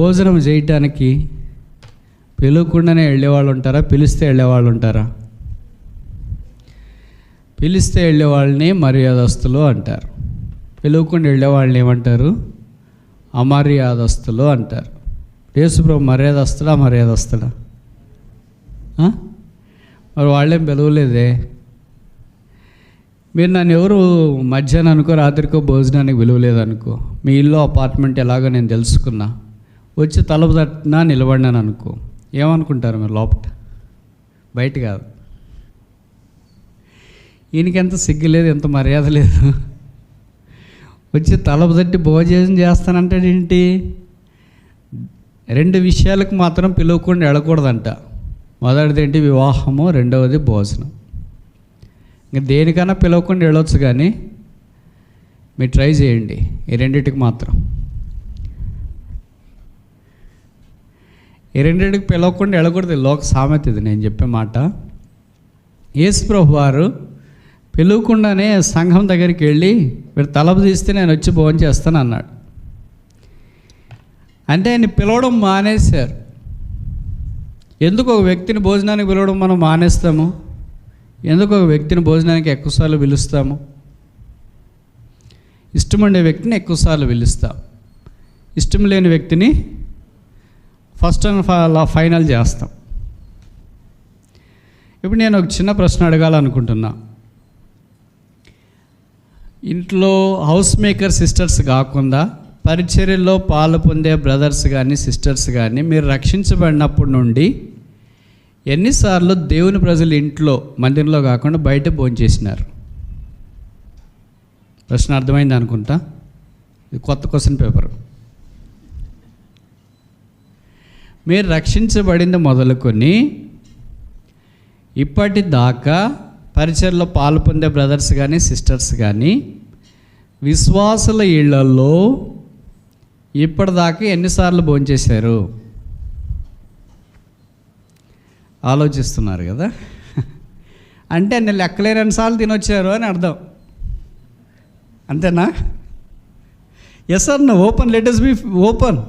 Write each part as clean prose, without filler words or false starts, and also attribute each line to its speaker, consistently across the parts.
Speaker 1: భోజనం చేయటానికి పిలవకుండానే వెళ్ళేవాళ్ళు ఉంటారా, పిలిస్తే వెళ్ళేవాళ్ళు ఉంటారా? పిలిస్తే వెళ్ళేవాళ్ళని మర్యాదస్తులు అంటారు, పిలవకుండా వెళ్ళేవాళ్ళని ఏమంటారు? అమర్యాదస్తులు అంటారు. యేసుప్రభు మర్యాదస్తుడా? మరి వాళ్ళేం పిలవలేదే. మీరు నన్ను ఎవరు మధ్యాహ్నం అనుకో, రాత్రికో భోజనానికి విలువలేదనుకో, మీ ఇల్లు అపార్ట్మెంట్ ఎలాగో నేను తెలుసుకున్నా, వచ్చి తలుపు తట్టినా నిలబడినాను అనుకో, ఏమనుకుంటారు మీరు లోపల? బయట కాదు. ఈయనకి ఎంత సిగ్గు లేదు, ఎంత మర్యాద లేదు. వచ్చి తలుపు తట్టి భోజనం చేస్తానంటాడేంటి? 2 విషయాలకు మాత్రం పిలవకుండా వెళ్ళకూడదంట. మొదటిది ఏంటి? వివాహము. రెండవది భోజనం. ఇంకా దేనికైనా పిలవకుండా వెళ్ళొచ్చు, కానీ మీరు ట్రై చేయండి ఈ రెండింటికి మాత్రం. ఈ రెండింటికి పిలవకుండా వెళ్ళకూడదు. లోక సామెత ఇది, నేను చెప్పే మాట. యేసుప్రభు వారు పిలవకుండానే సంఘం దగ్గరికి వెళ్ళి, మీరు తలుపు తీస్తే నేను వచ్చి భోజనం చేస్తాను అన్నాడు. అంటే ఆయన పిలవడం మానేశారు. ఎందుకు ఒక వ్యక్తిని భోజనానికి పిలవడం మనం మానేస్తాము? ఎందుకు ఒక వ్యక్తిని భోజనానికి ఎక్కువసార్లు పిలుస్తాము? ఇష్టం ఉండే వ్యక్తిని ఎక్కువసార్లు పిలుస్తాం, ఇష్టం లేని వ్యక్తిని ఫస్ట్ అండ్ ఫైనల్ చేస్తాం. ఇప్పుడు నేను ఒక చిన్న ప్రశ్న అడగాలనుకుంటున్నా. ఇంట్లో హౌస్ మేకర్ సిస్టర్స్ కాకుండా పరిచర్యలో పాలు పొందే బ్రదర్స్ కానీ సిస్టర్స్ కానీ, మీరు రక్షించబడినప్పటి నుండి ఎన్నిసార్లు దేవుని ప్రజలు ఇంట్లో, మందిరంలో కాకుండా బయట భోంచేసినారు? ప్రశ్న అర్థమైంది అనుకుంటా. ఇది కొత్త క్వశ్చన్ పేపర్. మీరు రక్షించబడింది మొదలుకొని ఇప్పటిదాకా పరిచర్యలో పాలు పొందే బ్రదర్స్ కానీ సిస్టర్స్ కానీ విశ్వాసుల ఇళ్లలో ఇప్పటిదాకా ఎన్నిసార్లు భోంచేశారు? ఆలోచిస్తున్నారు కదా. అంటే అన్ని లెక్కలేనన్నిసార్లు తినొచ్చారు అని అర్థం, అంతేనా? Yes or no? Open, let us be open.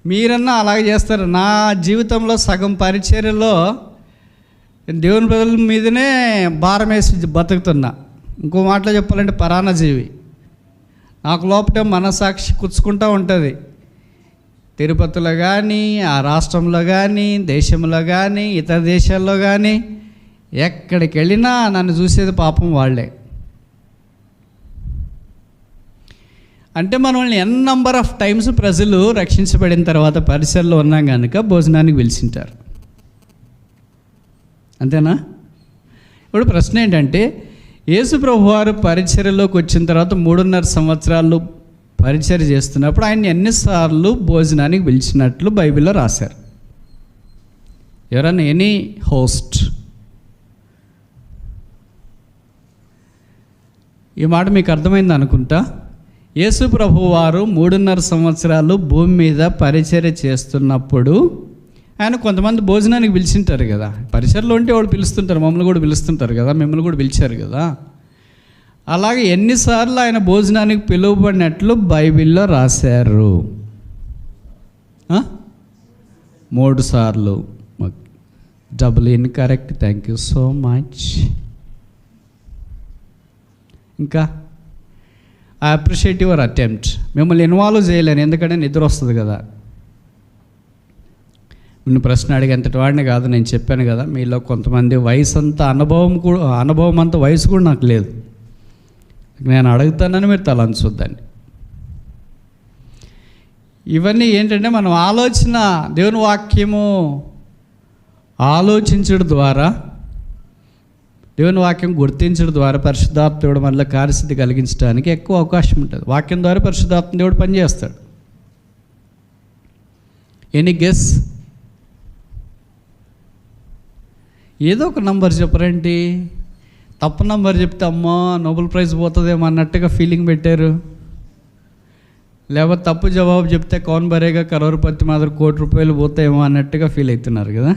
Speaker 1: మీరన్నా అలాగే చేస్తారు. నా జీవితంలో సగం పరిచర్యలో దేవుని ప్రజల మీదనే భారం వేసి బతుకుతున్నా. ఇంకో మాటలో చెప్పాలంటే పరాన్నజీవి. నాకు లోపల మనసాక్షి కుచ్చుకుంటూ ఉంటుంది. తిరుపతిలో కానీ, ఆ రాష్ట్రంలో కానీ, దేశంలో కానీ, ఇతర దేశాల్లో కానీ, ఎక్కడికి వెళ్ళినా నన్ను చూసేది పాపం వాళ్ళే. అంటే మనల్ని నంబర్ ఆఫ్ టైమ్స్ ప్రజలు రక్షించబడిన తర్వాత పరిసరలో ఉన్నాం కనుక భోజనానికి పిలిచింటారు, అంతేనా? ఇప్పుడు ప్రశ్న ఏంటంటే, యేసుప్రభు వారు పరిచర్యలోకి వచ్చిన తర్వాత 3.5 సంవత్సరాలు పరిచర్య చేస్తున్నప్పుడు ఆయన ఎన్నిసార్లు భోజనానికి పిలిచినట్లు బైబిల్లో రాశారు? ఎవరన్నా ఎనీ హోస్ట్ ఈ మాట మీకు అర్థమైంది అనుకుంటా. యేసు ప్రభు వారు 3.5 సంవత్సరాలు భూమి మీద పరిచర్య చేస్తున్నప్పుడు ఆయన కొంతమంది భోజనానికి పిలిచింటారు కదా. పరిచర్యలో ఉంటే వాడు పిలుస్తుంటారు, మమ్మల్ని కూడా పిలుస్తుంటారు కదా, మిమ్మల్ని కూడా పిలిచారు కదా. అలాగే ఎన్నిసార్లు ఆయన భోజనానికి పిలువబడినట్లు బైబిల్లో రాశారు? 3 సార్లు. Double incorrect. Thank you so much. ఇంకా ఐ అప్రిషియేట్ యువర్ అటెంప్ట్. మిమ్మల్ని ఇన్వాల్వ్ చేయలేను, ఎందుకంటే నిద్ర వస్తుంది కదా. నిన్ను ప్రశ్న అడిగేంతటి వాడిని కాదు. నేను చెప్పాను కదా, మీలో కొంతమంది వయసు అంతా అనుభవం అంత వయసు కూడా నాకు లేదు. నేను అడుగుతానని మీరు తలంచొద్దండి. ఇవన్నీ ఏంటంటే మనం ఆలోచన, దేవుని వాక్యము ఆలోచించడం ద్వారా, దేవుని వాక్యం గుర్తించడం ద్వారా పరిశుద్ధాత్మ దేవుడు మనలో కార్యసిద్ధి కలిగించడానికి ఎక్కువ అవకాశం ఉంటుంది. వాక్యం ద్వారా పరిశుద్ధాత్మ దేవుడు పనిచేస్తాడు. Any guess? ఏదో ఒక నంబర్ చెప్పరేంటి? తప్పు నంబర్ చెప్తే అమ్మా నోబెల్ ప్రైజ్ పోతుందేమో అన్నట్టుగా ఫీలింగ్ పెట్టారు. లేకపోతే తప్పు జవాబు చెప్తే కౌన్ బరేగా కరోర్పతి మాదిరి ₹1,00,00,000 పోతాయేమో అన్నట్టుగా ఫీల్ అవుతున్నారు కదా.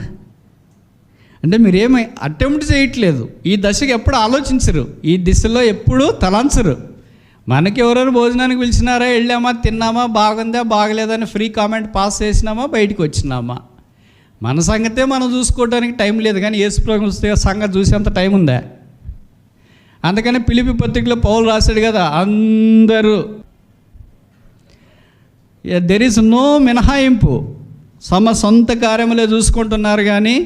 Speaker 1: అంటే మీరేమీ అటెంప్ట్ చేయట్లేదు. ఈ దశకి ఎప్పుడు ఆలోచించరు, ఈ దిశలో ఎప్పుడు తలాంచరు. మనకి ఎవరెవరు భోజనానికి పిలిచినారా, వెళ్ళామా, తిన్నామా, బాగుందా బాగలేదని ఫ్రీ కామెంట్ పాస్ చేసినామా, బయటికి వచ్చినామా. మన సంగతే మనం చూసుకోవడానికి టైం లేదు, కానీ యేసుప్రభు సంగతి చూసేంత టైం ఉందా? అందుకని ఫిలిప్పీ పత్రికలో పౌలు రాశాడు కదా, అందరూ దెర్ ఈజ్ నో మినహాయింపు, సొంత కార్యములే చూసుకుంటున్నారు, కానీ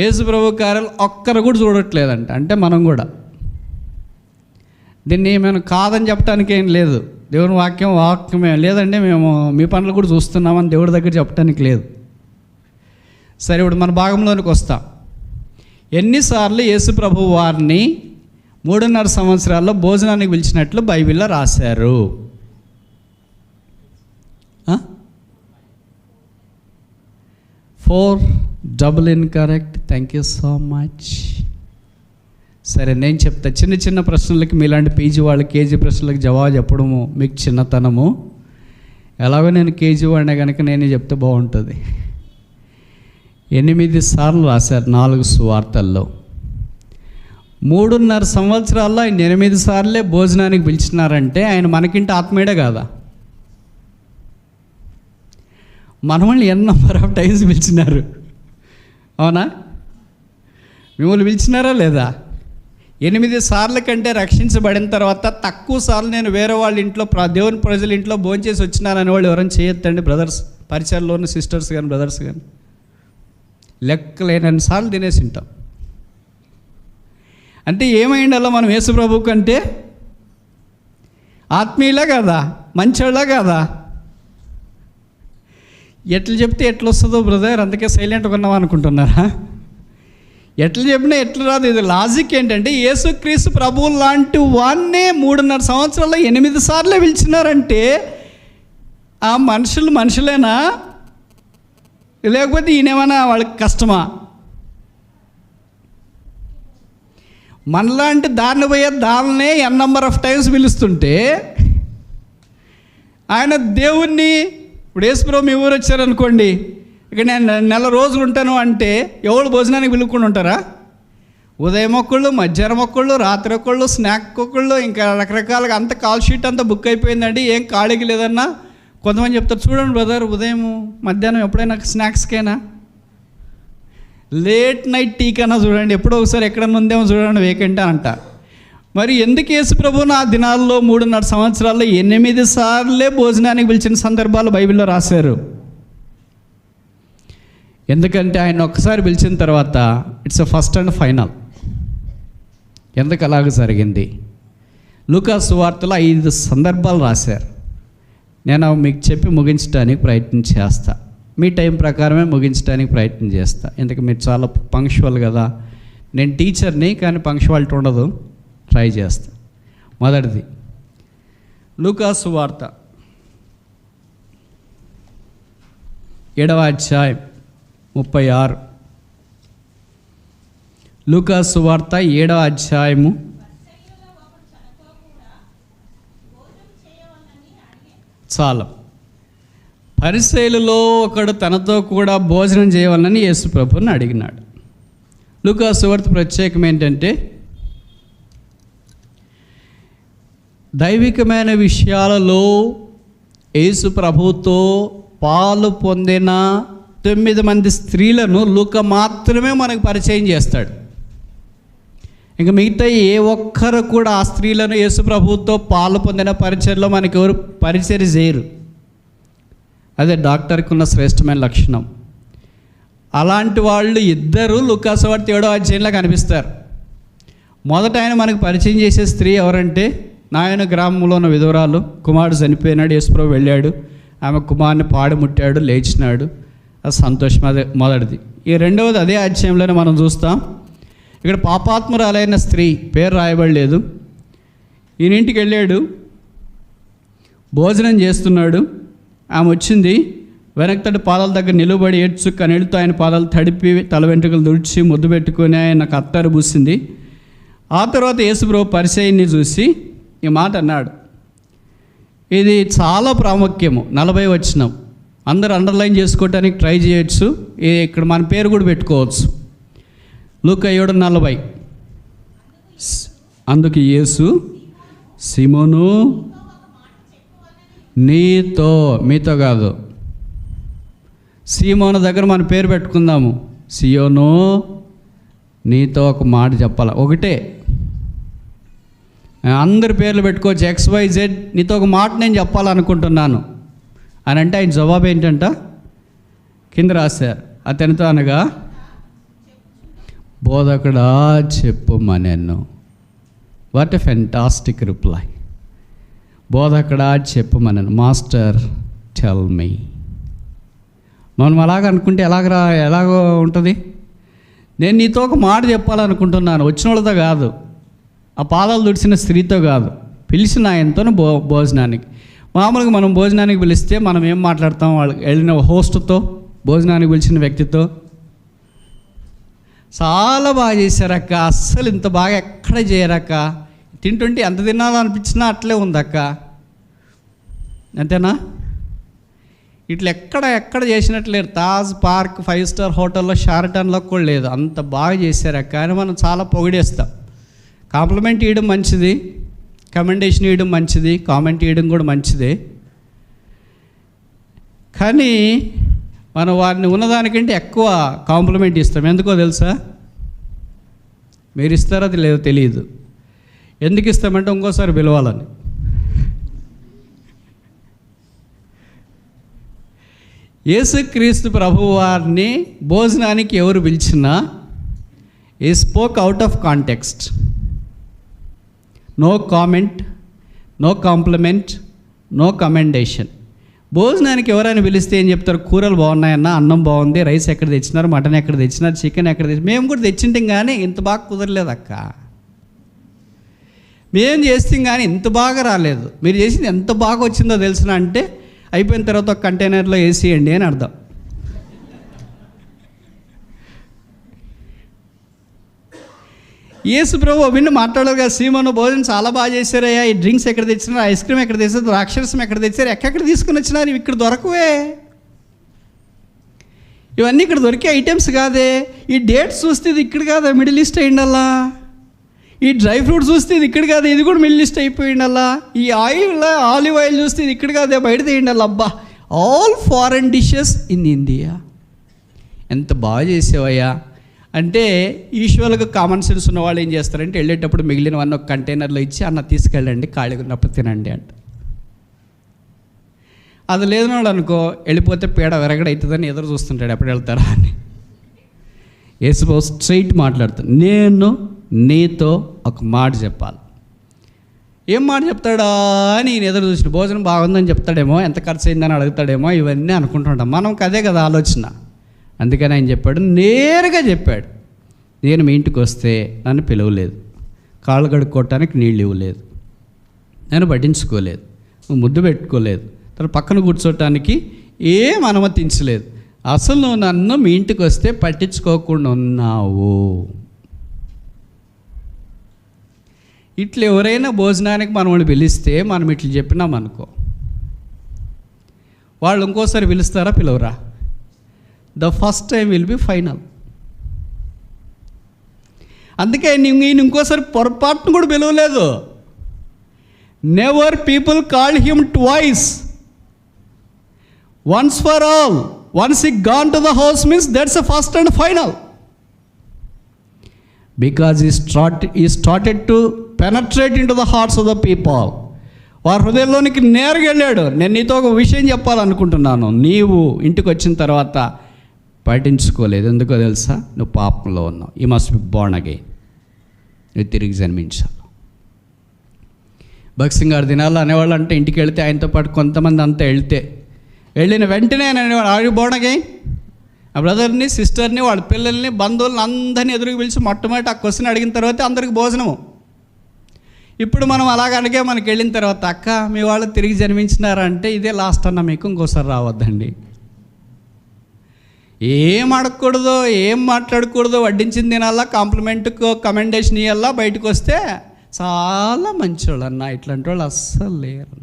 Speaker 1: యేసుప్రభు కార్యాలు ఒక్కరు కూడా చూడట్లేదంట. అంటే మనం కూడా దీన్ని మేము కాదని చెప్పడానికి ఏం లేదు, దేవుని వాక్యమే లేదంటే మేము మీ పనులు కూడా చూస్తున్నామని దేవుడి దగ్గర చెప్పడానికి లేదు. సరే, ఇప్పుడు మన భాగంలోనికి వస్తాం. ఎన్నిసార్లు యేసుప్రభు వారిని 3.5 సంవత్సరాల్లో భోజనానికి పిలిచినట్లు బైబిల్లో రాశారు? 4 double incorrect. Thank you so much. సరే, నేను చెప్తా. చిన్న చిన్న ప్రశ్నలకి మీలాంటి పీజీ వాళ్ళు కేజీ ప్రశ్నలకు జవాబు చెప్పడము మీకు చిన్నతనము. ఎలాగో నేను కేజీ వాడినా కనుక నేనే చెప్తే బాగుంటుంది. 8 సార్లు రాశారు 4 సువార్తల్లో. 3.5 సంవత్సరాల్లో ఆయన 8 సార్లే భోజనానికి పిలిచినారంటే ఆయన మనకింటి ఆత్మీయుడే కాదా? మనల్ని ఎన్ని నెంబర్ ఆఫ్ టైమ్స్ పిలిచినారు, అవునా? మిమ్మల్ని పిలిచినారా లేదా? 8 సార్ల కంటే రక్షించబడిన తర్వాత తక్కువ సార్లు నేను వేరే వాళ్ళ ఇంట్లో దేవుని ప్రజల ఇంట్లో భోంచేసి వచ్చినారని వాళ్ళు ఎవరైనా చేయొద్దండి బ్రదర్స్, పరిచయాల్లోని సిస్టర్స్ కానీ బ్రదర్స్ కానీ. లెక్కలేనన్ని సార్లు తినేసి ఉంటాం. అంటే ఏమైండాలో మనం యేసుప్రభు కంటే ఆత్మీయులా కాదా, మంచోళ్ళ కాదా? ఎట్లా చెప్తే ఎట్లా వస్తుందో బ్రదర్, అందుకే సైలెంట్గా ఉన్నాం అనుకుంటున్నారా? ఎట్లా చెప్పినా ఎట్లా రాదు. ఇది లాజిక్ ఏంటంటే యేసుక్రీస్తు ప్రభువు లాంటి వాన్నే 3.5 సంవత్సరాల్లో 8 సార్లే పిలిచినారంటే ఆ మనుషులేనా, లేకపోతే ఈయనేమన్నా వాళ్ళకి కష్టమా? మనలాంటి దారిని పోయే దానినే ఎన్ నెంబర్ ఆఫ్ టైమ్స్ పిలుస్తుంటే ఆయన దేవుణ్ణి, ఇప్పుడు యేసుప్రభు మీ ఊరు వచ్చారనుకోండి, ఇక నేను 4 రోజులు ఉంటాను అంటే ఎవరు భోజనానికి పిలువకుండా ఉంటారా? ఉదయం ఒకళ్ళు, మధ్యాహ్నం ఒకళ్ళు, రాత్రి ఒకళ్ళు, స్నాక్ ఒకళ్ళు, ఇంకా రకరకాలుగా అంత కాల్ షీట్ అంతా బుక్ అయిపోయిందండి, ఏం ఖాళీకి లేదన్నా. కొంతమంది చెప్తారు, చూడండి బ్రదర్, ఉదయం మధ్యాహ్నం ఎప్పుడైనా స్నాక్స్కైనా, లేట్ నైట్ టీకైనా చూడండి, ఎప్పుడో ఒకసారి ఎక్కడన్నా ఉందేమో చూడండి వేకెంట్ అంట. మరి ఎందుకు యేసుప్రభువును ఆ దినాల్లో 3.5 సంవత్సరాల్లో 8 సార్లే భోజనానికి పిలిచిన సందర్భాలు బైబిల్లో రాశారు? ఎందుకంటే ఆయన ఒక్కసారి పిలిచిన తర్వాత ఇట్స్ ఫస్ట్ అండ్ ఫైనల్. ఎందుకు అలాగ జరిగింది? లూకా సువార్తలో 5 సందర్భాలు రాశారు. నేను మీకు చెప్పి ముగించడానికి ప్రయత్నం చేస్తా, మీ టైం ప్రకారమే ముగించడానికి ప్రయత్నం చేస్తా. ఎందుకంటే మీరు చాలా పంక్చువల్ కదా. నేను టీచర్ని, కానీ పంక్చువాలిటీ ఉండదు, ట్రై చేస్తా. మొదటిది లూకా సువార్త 7వ అధ్యాయం 36. లూకా సువార్త 7వ అధ్యాయము. చాలా పరిసయ్యులలో ఒకడు తనతో కూడా భోజనం చేయవాలని యేసు ప్రభువుని అడిగినాడు. లూకా సువార్త ప్రత్యేకం ఏంటంటే దైవికమైన విషయాలలో యేసు ప్రభువుతో పాలు పొందిన 9 మంది స్త్రీలను లూకా మాత్రమే మనకు పరిచయం చేస్తాడు. ఇంకా మిగతా ఏ ఒక్కరు కూడా ఆ స్త్రీలను యేసు ప్రభువుతో పాలు పొందిన పరిచయలో మనకి ఎవరు పరిచయం చేయరు. అదే డాక్టర్కి ఉన్న శ్రేష్టమైన లక్షణం. అలాంటి వాళ్ళు ఇద్దరు లూకా సువార్త 7వ అధ్యాయంలో కనిపిస్తారు. మొదట ఆయన మనకు పరిచయం చేసే స్త్రీ ఎవరంటే, నాయన గ్రామంలో ఉన్న విధవరాలు, కుమారుడు చనిపోయినాడు, యేసుప్రభు వెళ్ళాడు, ఆమె కుమారుని పాడి ముట్టాడు, లేచినాడు. అది సంతోషం. అదే మొదటిది. ఈ రెండవది అదే అధ్యాయంలోనే మనం చూస్తాం. ఇక్కడ పాపాత్మురాలైన స్త్రీ, పేరు రాయబడలేదు, ఈయన ఇంటికి వెళ్ళాడు, భోజనం చేస్తున్నాడు. ఆమె వచ్చింది, వెనక్తడి పాదాల దగ్గర నిలబడి ఏడ్చు కనీళ్ళతో ఆయన పాదాలు తడిపి తల వెంట్రుకలు దుడిచి ముద్దు పెట్టుకుని ఆయనకు అత్తరు పూసింది. ఆ తర్వాత యేసుప్రభు పరిచయాన్ని చూసి ఈ మాట అన్నాడు. ఇది చాలా ప్రాముఖ్యము. 40 వచనం అందరూ అండర్లైన్ చేసుకోవటానికి ట్రై చేయొచ్చు. ఇక్కడ మన పేరు కూడా పెట్టుకోవచ్చు. లూకా 7:40. అందుకు యేసు సీమోను నీతో, మీతో కాదు, సీమోను దగ్గర మన పేరు పెట్టుకుందాము. సియోను నీతో ఒక మాట చెప్పాలి. ఒకటే, అందరి పేర్లు పెట్టుకోవచ్చు, XYZ, నీతో ఒక మాట నేను చెప్పాలనుకుంటున్నాను అని అంటే ఆయన జవాబు ఏంటంట? కింద రాశారు, అతనితో అనగా బోధకుడా చెప్పుమనెను. What a fantastic reply. బోధకుడా చెప్పుమనెను, మాస్టర్ టెల్ మీ. మనం అలాగ అనుకుంటే ఎలాగో ఉంటుంది. నేను నీతో ఒక మాట చెప్పాలనుకుంటున్నాను, వచ్చిన వాళ్ళతో కాదు, ఆ పాదాలు తుడిచిన స్త్రీతో కాదు, పిలిచిన ఆయనతో భోజనానికి. మామూలుగా మనం భోజనానికి పిలిస్తే మనం ఏం మాట్లాడతాం? వాళ్ళకి వెళ్ళిన హోస్ట్తో, భోజనానికి పిలిచిన వ్యక్తితో, చాలా బాగా చేశారక్క, అస్సలు ఇంత బాగా ఎక్కడ చేయరక్క, తింటుంటే ఎంత తినాలనిపించినా అట్లే ఉందక్క, అంతేనా? ఇట్లా ఎక్కడ చేసినట్లేరు. తాజ్, పార్క్, 5 స్టార్ హోటల్లో, షారటన్లో కూడా లేదు, అంత బాగా చేశారక్క అని మనం చాలా పొగిడేస్తాం. కాంప్లిమెంట్ ఇవ్వడం మంచిది, కమెండేషన్ ఇవ్వడం మంచిది, కామెంట్ ఇవ్వడం కూడా మంచిదే. కానీ మనం వారిని ఉన్నదానికంటే ఎక్కువ కాంప్లిమెంట్ ఇస్తాం. ఎందుకో తెలుసా? మీరు ఇస్తారో అది లేదో తెలియదు. ఎందుకు ఇస్తామంటే ఇంకోసారి పిలవాలని. యేసుక్రీస్తు ప్రభువు వారిని భోజనానికి ఎవరు పిలిచినా he spoke out of context. No comment, no compliment, no commendation. భోజనానికి ఎవరైనా పిలిస్తే ఏం చెప్తారు? కూరలు బాగున్నాయన్నా, అన్నం బాగుంది, రైస్ ఎక్కడ తెచ్చినారు, మటన్ ఎక్కడ తెచ్చినారు, చికెన్ ఎక్కడ తెచ్చి, మేము కూడా తెచ్చింటాం కానీ ఇంత బాగా కుదరలేదు అక్క, మేము చేస్తాం కానీ ఇంత బాగా రాలేదు, మీరు చేసింది ఎంత బాగా వచ్చిందో తెలిసిన అంటే అయిపోయిన తర్వాత ఒక కంటైనర్లో వేసేయండి అని అర్థం. యేసు ప్రభు విన్ను మాట్లాడారు కదా, సీమోను భోజనం చాలా బాగా చేశారయ్యా, ఈ డ్రింక్స్ ఎక్కడ తెచ్చినారు, ఐస్ క్రీమ్ ఎక్కడ తెచ్చారు, ద్రాక్షరసం ఎక్కడ తెచ్చారు, ఎక్కడ తీసుకుని వచ్చినారు, ఇవి ఇక్కడ దొరకవే, ఇవన్నీ ఇక్కడ దొరికే ఐటమ్స్ కాదే, ఈ డేట్స్ చూస్తే ఇది ఇక్కడ కాదా, మిడిల్ ఈస్ట్ అయ్యిండల్లా, ఈ డ్రై ఫ్రూట్స్ చూస్తే ఇది ఇక్కడ కాదు, ఇది కూడా మిడిల్ ఈస్ట్ అయిపోయిండల్లా, ఈ ఆలివ్ ఆయిల్ చూస్తే ఇది ఇక్కడ కాదే, బయట తీయండల్లా. అబ్బా, all foreign dishes in India. ఎంత బాగా చేసేవయ్యా అంటే యూజువల్గా కామన్ సెన్స్ ఉన్న వాళ్ళు ఏం చేస్తారంటే వెళ్ళేటప్పుడు మిగిలినవన్నీ ఒక కంటైనర్లో ఇచ్చి అన్న తీసుకెళ్ళండి, ఖాళీగా ఉన్నప్పుడు తినండి అంట. అది లేదని వాళ్ళు అనుకో, వెళ్ళిపోతే పీడ విరగడవుతుందని ఎదురు చూస్తుంటాడు ఎప్పుడు వెళ్తారా అని. యేసు స్ట్రైట్ మాట్లాడుతాడు, నేను నీతో ఒక మాట చెప్పాలి. ఏం మాట చెప్తాడా అని నేను ఎదురు చూసిన, భోజనం బాగుందని చెప్తాడేమో, ఎంత ఖర్చు అయిందని అడుగుతాడేమో, ఇవన్నీ అనుకుంటుంటాం మనం. అదే కదా ఆలోచన. అందుకని ఆయన చెప్పాడు, నేరుగా చెప్పాడు, నేను మీ ఇంటికి వస్తే నన్ను పిలవలేదు, కాళ్ళు కడుక్కోవటానికి నీళ్ళు ఇవ్వలేదు, నేను పట్టించుకోలేదు, ముద్దు పెట్టుకోలేదు, తర్వాత పక్కన కూర్చోటానికి ఏం అనుమతించలేదు, అసలు నువ్వు నన్ను మీ ఇంటికి వస్తే పట్టించుకోకుండా ఉన్నావు. ఇట్లా ఎవరైనా భోజనానికి మనల్ని పిలిస్తే మనం ఇట్లా చెప్పినాం అనుకో, వాళ్ళు ఇంకోసారి పిలుస్తారా? పిలవరా? The first time will be final. అందుకే నేను ఇంకోసారి పొరపాటును కూడా పిలవలేదు. Never people call him twice, once for all. Once he gone to the house means that's a first and final, because he started to penetrate into the hearts of the people. వారి హృదయంలోనికి నేరుగా వెళ్ళాడు. నేను నీతో ఒక విషయం చెప్పాలనుకుంటున్నాను, నీవు ఇంటికి వచ్చిన తర్వాత పట్టించుకోలేదు, ఎందుకో తెలుసా? నువ్వు పాపంలో ఉన్నావు. You must be born again. నువ్వు తిరిగి జన్మించాలి. భక్సింగ్ గారి దినాల్లో అనేవాళ్ళు అంటే ఇంటికి వెళితే ఆయనతో పాటు కొంతమంది అంతా వెళ్ళిన వెంటనే ఆయన అనేవాడు, ఆర్ యు బోర్న్ అగైన్? ఆ బ్రదర్ని, సిస్టర్ని, వాళ్ళ పిల్లల్ని, బంధువులను అందరినీ ఎదురుకు పిలిచి మొట్టమొదటి ఆ క్వశ్చన్ అడిగిన తర్వాత అందరికి భోజనము. ఇప్పుడు మనం అలాగనగా మనకి వెళ్ళిన తర్వాత, అక్క మీ వాళ్ళు తిరిగి జన్మించినారంటే ఇదే లాస్ట్ అన్న, మీకు ఇంకోసారి రావద్దండి. ఏం అడగకూడదు, ఏం మాట్లాడకూడదు, వడ్డించింది తినాలా, కాంప్లిమెంట్ కమెండేషన్ ఇవ్వాలా, బయటకు వస్తే చాలా మంచోళ్ళు అన్న, ఇట్లాంటి వాళ్ళు అస్సలు లేరు.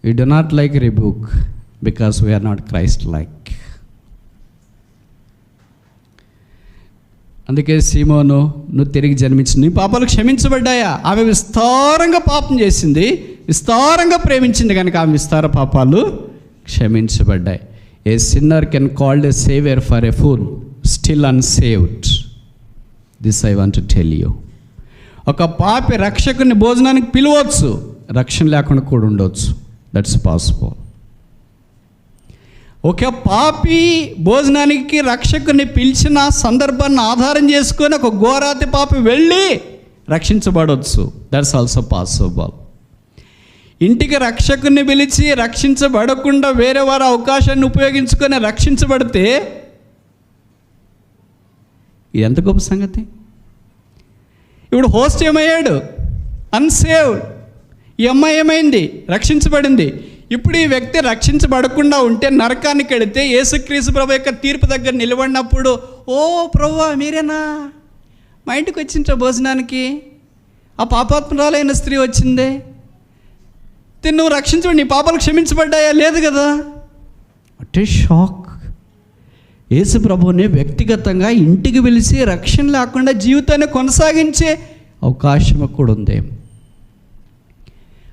Speaker 1: We do not like rebuke because we are not Christ-like. అందుకే సీమోను, నువ్వు తిరిగి జన్మించింది, నీ పాపాలు క్షమించబడ్డాయా? ఆమె విస్తారంగా పాపం చేసింది, విస్తారంగా ప్రేమించింది కనుక ఆమె విస్తార పాపాలు క్షమించబడ్డాయి. A sinner can called a saviour for a fool still unsaved. This I want to tell you. ఒక పాపి రక్షకుని భోజనానికి పిలవచ్చు, రక్షణ లేకుండా కూడా ఉండవచ్చు. That's possible. ఒక పాపి భోజనానికి రక్షకుని పిలిచిన సందర్భాన్ని ఆధారం చేసుకొని ఒక ఘోరాతి పాపి వెళ్ళి రక్షించబడవచ్చు. That's also possible. ఇంటికి రక్షకుని పిలిచి రక్షించబడకుండా వేరే వారి అవకాశాన్ని ఉపయోగించుకొని రక్షించబడితే ఇది ఎంత గొప్ప సంగతి. ఇప్పుడు హోస్ట్ ఏమయ్యాడు? అన్సేవ్డ్. ఈ అమ్మాయి ఏమైంది? రక్షించబడింది. ఇప్పుడు ఈ వ్యక్తి రక్షించబడకుండా ఉంటే, నరకానికి వెళితే, యేసుక్రీస్తు ప్రభు యొక్క తీర్పు దగ్గర నిలబడినప్పుడు, ఓ ప్రభువా మీరేనా మా ఇంటికి వచ్చింట్రా భోజనానికి, ఆ పాపాత్మురాలైన స్త్రీ వచ్చిందే, నువ్వు రక్షించబడి నీ పాపాలు క్షమించబడ్డాయా? లేదు కదా. అటే షాక్. యేసు ప్రభువుని వ్యక్తిగతంగా ఇంటికి పిలిచి రక్షణ లేకుండా జీవితాన్ని కొనసాగించే అవకాశం కూడా ఉంది.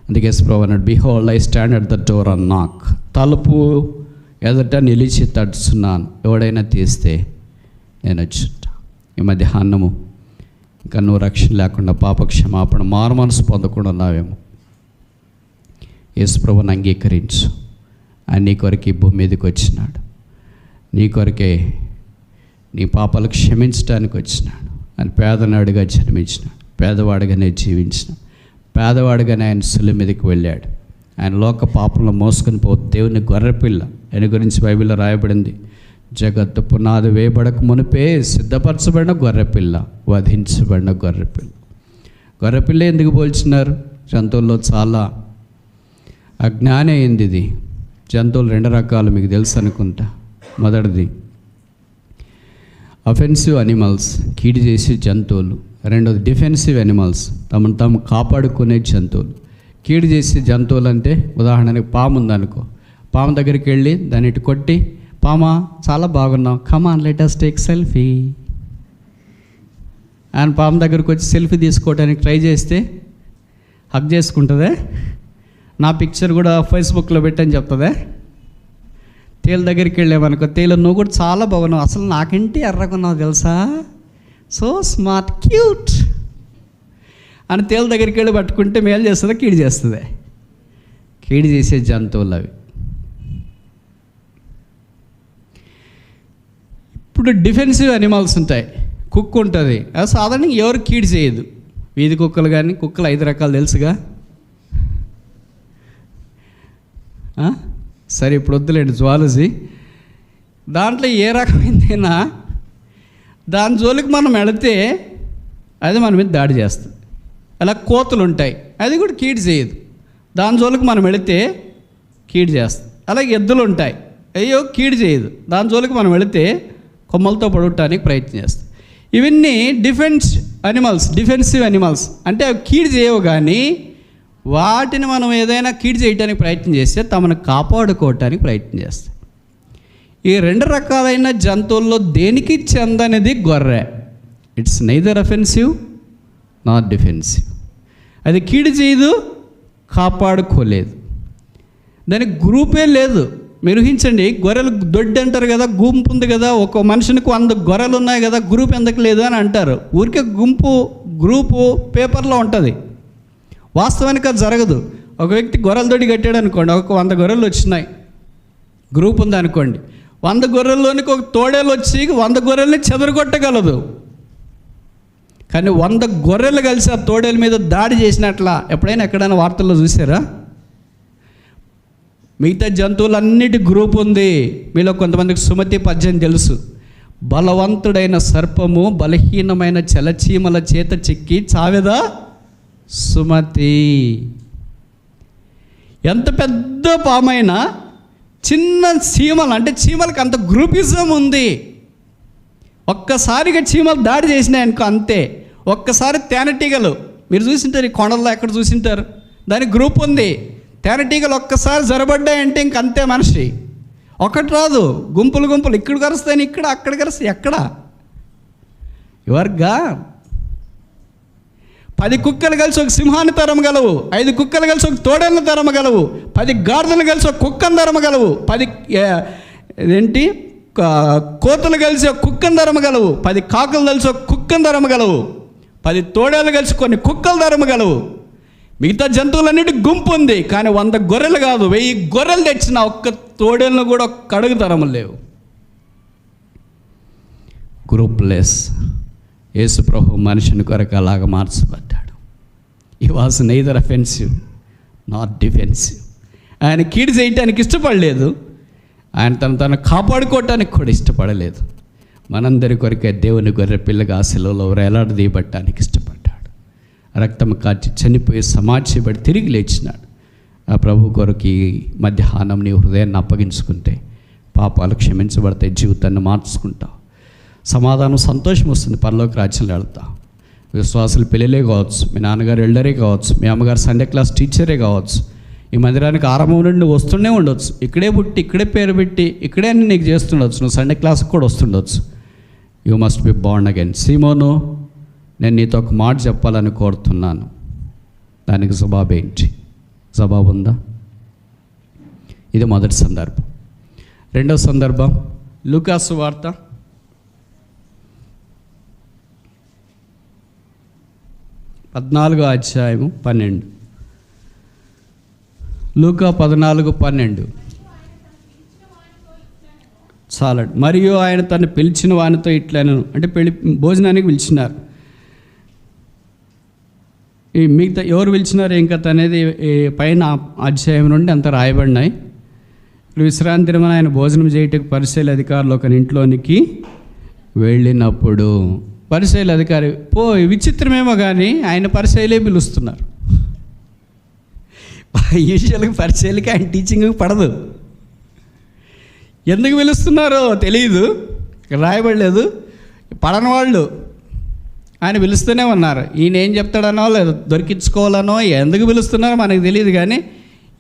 Speaker 1: అందుకే యేసు ప్రభు అన్నాడు, behold I stand at the door and నాక్. తలుపు ఎదుట నిలిచి తడుచున్నాను, ఎవడైనా తీస్తే నేను వచ్చుంటా. ఈ మధ్యాహ్నము ఇంకా నువ్వు రక్షణ లేకుండా పాప క్షమాపణ మారు మనసు పొందకుండా ఉన్నావేమో, యేసు ప్రభువుని అంగీకరించు. ఆయన నీ కొరకు ఈ భూమి మీదకి వచ్చినాడు, నీ కొరకే నీ పాపాలు క్షమించడానికి వచ్చినాడు. ఆయన పేదనాడుగా జన్మించినాడు, పేదవాడిగానే జీవించినాడు, పేదవాడిగానే ఆయన శిలువ మీదకి వెళ్ళాడు. ఆయన లోక పాపంలో మోసుకొని పోతే దేవుని గొర్రెపిల్ల. ఆయన గురించి బైబిల్లో రాయబడింది, జగత్తు పునాది వేయబడక మునిపే సిద్ధపరచబడిన గొర్రెపిల్ల, వధించబడిన గొర్రెపిల్ల. గొర్రెపిల్ల ఎందుకు పోల్చినారు? జంతువుల్లో చాలా అజ్ఞానం అయింది ఇది. జంతువులు రెండు రకాలు మీకు తెలుసు అనుకుంటా. మొదటిది అఫెన్సివ్ అనిమల్స్, కీడు చేసే జంతువులు. రెండోది డిఫెన్సివ్ అనిమల్స్, తమను తాము కాపాడుకునే జంతువులు. కీడు చేసే జంతువులు అంటే ఉదాహరణకి పాము ఉందనుకో, పాము దగ్గరికి వెళ్ళి దాన్ని ఇటు కొట్టి, పామా చాలా బాగున్నావు, come on let us take selfie. ఆయన పాము దగ్గరికి వచ్చి సెల్ఫీ తీసుకోవడానికి ట్రై చేస్తే హగ్ చేసుకుంటుందే, నా పిక్చర్ కూడా ఫేస్బుక్లో పెట్టని చెప్తుందే. తేలు దగ్గరికి వెళ్ళామనుకో, తేలు నువ్వు కూడా చాలా బాగున్నావు, అసలు నాకేంటి ఎర్రకున్నావు తెలుసా, సో స్మార్ట్ క్యూట్ అని తేలు దగ్గరికి వెళ్ళి పట్టుకుంటే మేలు చేస్తుందా కీడు చేస్తుంది? కీడు చేసే జంతువులు అవి. ఇప్పుడు డిఫెన్సివ్ అనిమల్స్ ఉంటాయి. కుక్క ఉంటుంది, అది సాధారణంగా ఎవరు కీడు చేయదు. వీధి కుక్కలు కానీ, కుక్కలు 5 రకాలు తెలుసుగా. సరే ఇప్పుడు వద్దులేండి జువాలజీ. దాంట్లో ఏ రకమైందైనా దాని జోలికి మనం వెళితే అది మన మీద దాడి చేస్తుంది. అలా కోతులు ఉంటాయి, అది కూడా కీడు చేయదు, దాని జోలికి మనం వెళితే కీడు చేస్తుంది. అలాగే ఎద్దులు ఉంటాయి, అయ్యో కీడు చేయదు, దాని జోలికి మనం వెళితే కొమ్మలతో పడటానికి ప్రయత్నం చేస్తాం. ఇవన్నీ డిఫెన్సివ్ అనిమల్స్ అంటే అవి కీడు చేయవు, కానీ వాటిని మనం ఏదైనా కీడు చేయడానికి ప్రయత్నం చేస్తే తమను కాపాడుకోవటానికి ప్రయత్నం చేస్తాయి. ఈ 2 రకాలైన జంతువుల్లో దేనికి చెందనిది గొర్రె. It's neither offensive not defensive. అది కీడు చేయదు, కాపాడుకోలేదు, దానికి గ్రూపే లేదు. మీరు ఊహించండి, గొర్రెలు దొడ్డి అంటారు కదా, గుంపు ఉంది కదా, ఒక మనిషికి 100 గొర్రెలు ఉన్నాయి కదా, గ్రూప్ ఎందుకు లేదు అని అంటారు. ఊరికే గ్రూపు పేపర్లో ఉంటుంది, వాస్తవానికి అది జరగదు. ఒక వ్యక్తి గొర్రెల దొడ్డి కట్టాడు అనుకోండి, ఒక 100 గొర్రెలు వచ్చినాయి, గ్రూప్ ఉంది అనుకోండి, 100 గొర్రెల్లోనికి ఒక తోడేలు వచ్చి 100 గొర్రెల్ని చెదరగొట్టగలదు. కానీ 100 గొర్రెలు కలిసి ఆ తోడేల మీద దాడి చేసినట్లా ఎప్పుడైనా ఎక్కడైనా వార్తల్లో చూసారా? మిగతా జంతువులన్నిటి గ్రూప్ ఉంది. మీలో కొంతమందికి సుమతి పద్యం తెలుసు, బలవంతుడైన సర్పము బలహీనమైన చలచీమల చేత చిక్కి చావెదా సుమతి. ఎంత పెద్ద పామైనా చిన్న చీమలు, అంటే చీమలకు అంత గ్రూపిజం ఉంది. ఒక్కసారిగా చీమలు దాడి చేసినాయి అనుకో అంతే. ఒక్కసారి తేనెటీగలు మీరు చూసింటారు, ఈ కొండల్లో ఎక్కడ చూసింటారు, దానికి గ్రూప్ ఉంది. తేనెటీగలు ఒక్కసారి జరబడ్డాయంటే ఇంకంతే మనిషి. ఒకటి రాదు, గుంపులు గుంపులు, ఇక్కడ కరుస్తాయని ఇక్కడ, అక్కడ కరుస్తాయి ఎక్కడ. You are gone. 10 కుక్కలు కలిసి ఒక సింహాన్ని తరమగలవు, 5 కుక్కలు కలిసి ఒక తోడేళ్ళను తరమగలవు, 10 గాడిదలు కలిసి ఒక కుక్కను తరమగలవు, 10 కోతలు కలిసి ఒక కుక్కను తరమగలవు, 10 కాకులు కలిసి ఒక కుక్కను తరమగలవు, 10 తోడేళ్ళు కలిసి కొన్ని కుక్కలు తరమగలవు. మిగతా జంతువులన్నిటి గుంపు ఉంది, కానీ 100 గొర్రెలు కాదు, 1000 గొర్రెలు తెచ్చిన ఒక్క తోడేళ్ళను కూడా ఒక్క అడుగు తరములు లేవు. గ్రూప్లెస్. యేసు ప్రభు మనిషిని కొరకు అలాగా మార్చబడ్డాడు. ఈ was neither offensive not defensive. ఆయన కీడు చేయటానికి ఇష్టపడలేదు, ఆయన తను కాపాడుకోవటానికి కూడా ఇష్టపడలేదు. మనందరి కొరకే దేవుని గొర్రె పిల్లగా శిలువలో వేలాడదీయబట్టానికి ఇష్టపడ్డాడు. రక్తం కాచి చనిపోయి సమాధించబడి తిరిగి లేచినాడు. ఆ ప్రభు కొరకు ఈ మధ్యాహ్నం నీ హృదయాన్ని అప్పగించుకుంటే పాపాలు క్షమించబడతాయి, జీవితాన్ని మార్చుకుంటావు, సమాధానం సంతోషం వస్తుంది, పరలోక రాజ్యంలో వెళ్తావు. విశ్వాసులు పెళ్ళిలే కావచ్చు, మీ నాన్నగారు ఎల్డరే కావచ్చు, మీ అమ్మగారు సండే క్లాస్ టీచరే కావచ్చు, ఈ మందిరానికి ఆరంభం నుండి వస్తూనే ఉండొచ్చు, ఇక్కడే పుట్టి ఇక్కడే పేరు పెట్టి ఇక్కడే అన్ని నీకు చేస్తుండొచ్చు, నువ్వు సండే క్లాస్కి కూడా వస్తుండొచ్చు. You must be born again. సీమోను, నేను నీతో ఒక మాట చెప్పాలని కోరుతున్నాను, దానికి జవాబు ఏంటి? జవాబు ఉందా? ఇది మొదటి సందర్భం. రెండవ సందర్భం లూకాసు వార్త 14:12. లూకా 14:12 చాలండి. మరియు ఆయన తను పిలిచిన వానితో ఇట్లను, అంటే భోజనానికి పిలిచినారు. ఈ మిగతా ఎవరు పిలిచినారు ఏం కథ అనేది పైన అధ్యాయం నుండి అంత రాయబడినాయి. విశ్రాంతి దినమున ఆయన భోజనం చేయటకు పరిసయ్యుల అధికారులు ఒక ఇంట్లోనికి వెళ్ళినప్పుడు, పరిసయ్యుల అధికారి విచిత్రమేమో కానీ ఆయన పరిసయ్యులే పిలుస్తున్నారు. యూజువల్గా పరిసయ్యులకి ఆయన టీచింగ్ పడదు. ఎందుకు పిలుస్తున్నారో తెలియదు, రాయబడలేదు. పడని వాళ్ళు ఆయన పిలుస్తూనే ఉన్నారు. ఈయన ఏం చెప్తాడనో లేదు దొరికించుకోవాలనో ఎందుకు పిలుస్తున్నారో మనకు తెలియదు, కానీ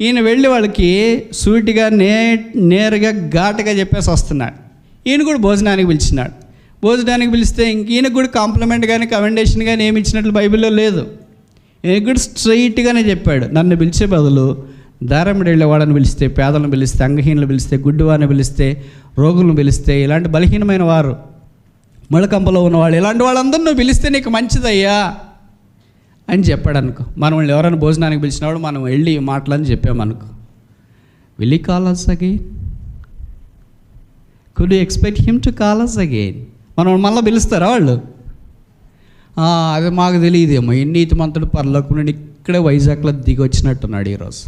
Speaker 1: ఈయన వెళ్ళి వాళ్ళకి సూటిగా నేరుగా ఘాటుగా చెప్పేసి వస్తున్నాడు. ఈయన కూడా భోజనానికి పిలిచినాడు. భోజనానికి పిలిస్తే ఇంక ఈయనకు కూడా కాంప్లిమెంట్ కానీ కమెండేషన్ కానీ ఏమి ఇచ్చినట్లు బైబిల్లో లేదు. ఈయన కూడా స్ట్రైట్గానే చెప్పాడు, నన్ను పిలిచే బదులు దారముడు వెళ్ళేవాడని పిలిస్తే, పేదలను పిలిస్తే, అంగహీనలు పిలిస్తే, గుడ్డివారిని పిలిస్తే, రోగులను పిలిస్తే, ఇలాంటి బలహీనమైన వారు, మొలకంపలో ఉన్నవాళ్ళు, ఇలాంటి వాళ్ళందరూ నువ్వు పిలిస్తే నీకు మంచిదయ్యా అని చెప్పాడు అనుకో. మనం ఎవరైనా భోజనానికి పిలిచినవాడు మనం వెళ్ళి మాటలని చెప్పామనుకో, will he call us again? Could you expect him to call us again? మనం మళ్ళీ పిలుస్తారా వాళ్ళు? అది మాకు తెలియదేమో, నీతిమంతుడు పరలోకం నుండి ఇక్కడే వైజాగ్లో దిగి వచ్చినట్టున్నాడు ఈరోజు.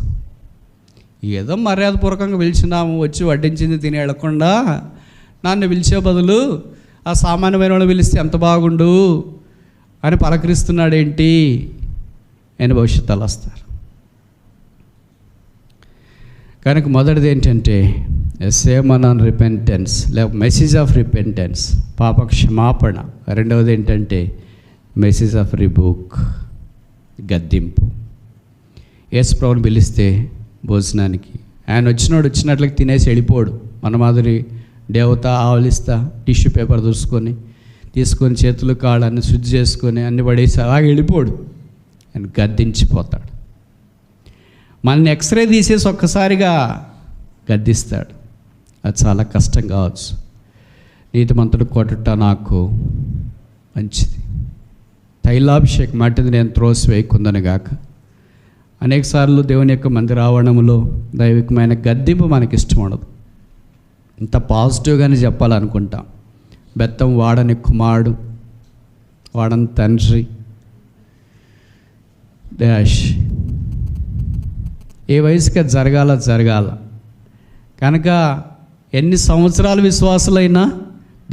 Speaker 1: ఏదో మర్యాదపూర్వకంగా పిలిచినాము, వచ్చి వడ్డించింది తిని వెళ్ళకుండా నన్ను పిలిచే బదులు ఆ సామాన్యమైన వాళ్ళు పిలిస్తే ఎంత బాగుండు అని పలకరిస్తున్నాడేంటి అని భవిష్యత్తులో వస్తారు. కనుక మొదటిది ఏంటంటే సేమన్ ఆన్ రిపెంటెన్స్, లేక మెసేజ్ ఆఫ్ రిపెంటెన్స్, పాప క్షమాపణ. రెండవది ఏంటంటే మెసేజ్ ఆఫ్ రిబూక్, గద్దింపు. యేసు ప్రభువుని పిలిస్తే భోజనానికి ఆయన వచ్చినట్లకి తినేసి వెళ్ళిపోడు. మన మాదిరి దేవత ఆవలిస్తా టిష్యూ పేపర్ తీసుకొని చేతులు కాళ్ళన్ని శుద్ధి చేసుకొని అన్ని పడేసి అలాగే వెళ్ళిపోడు. ఆయన గద్దించిపోతాడు. మనల్ని ఎక్స్రే తీసేసి ఒక్కసారిగా గద్దిస్తాడు. అది చాలా కష్టం కావచ్చు. నీతిమంతుడు కొట్టట నాకు మంచిది, తైలాభిషేకం మట్టిది నేను త్రోసివేయకుందని గాక. అనేకసార్లు దేవుని యొక్క మందిర ఆవరణంలో దైవికమైన గద్దింపు మనకి ఇష్టం ఉండదు. ఇంత పాజిటివ్గానే చెప్పాలనుకుంటాం. బెత్తం వాడని కుమారుడు, వాడని తండ్రి డాష్, ఏ వయసుకి జరగాల. కనుక ఎన్ని సంవత్సరాల విశ్వాసులైనా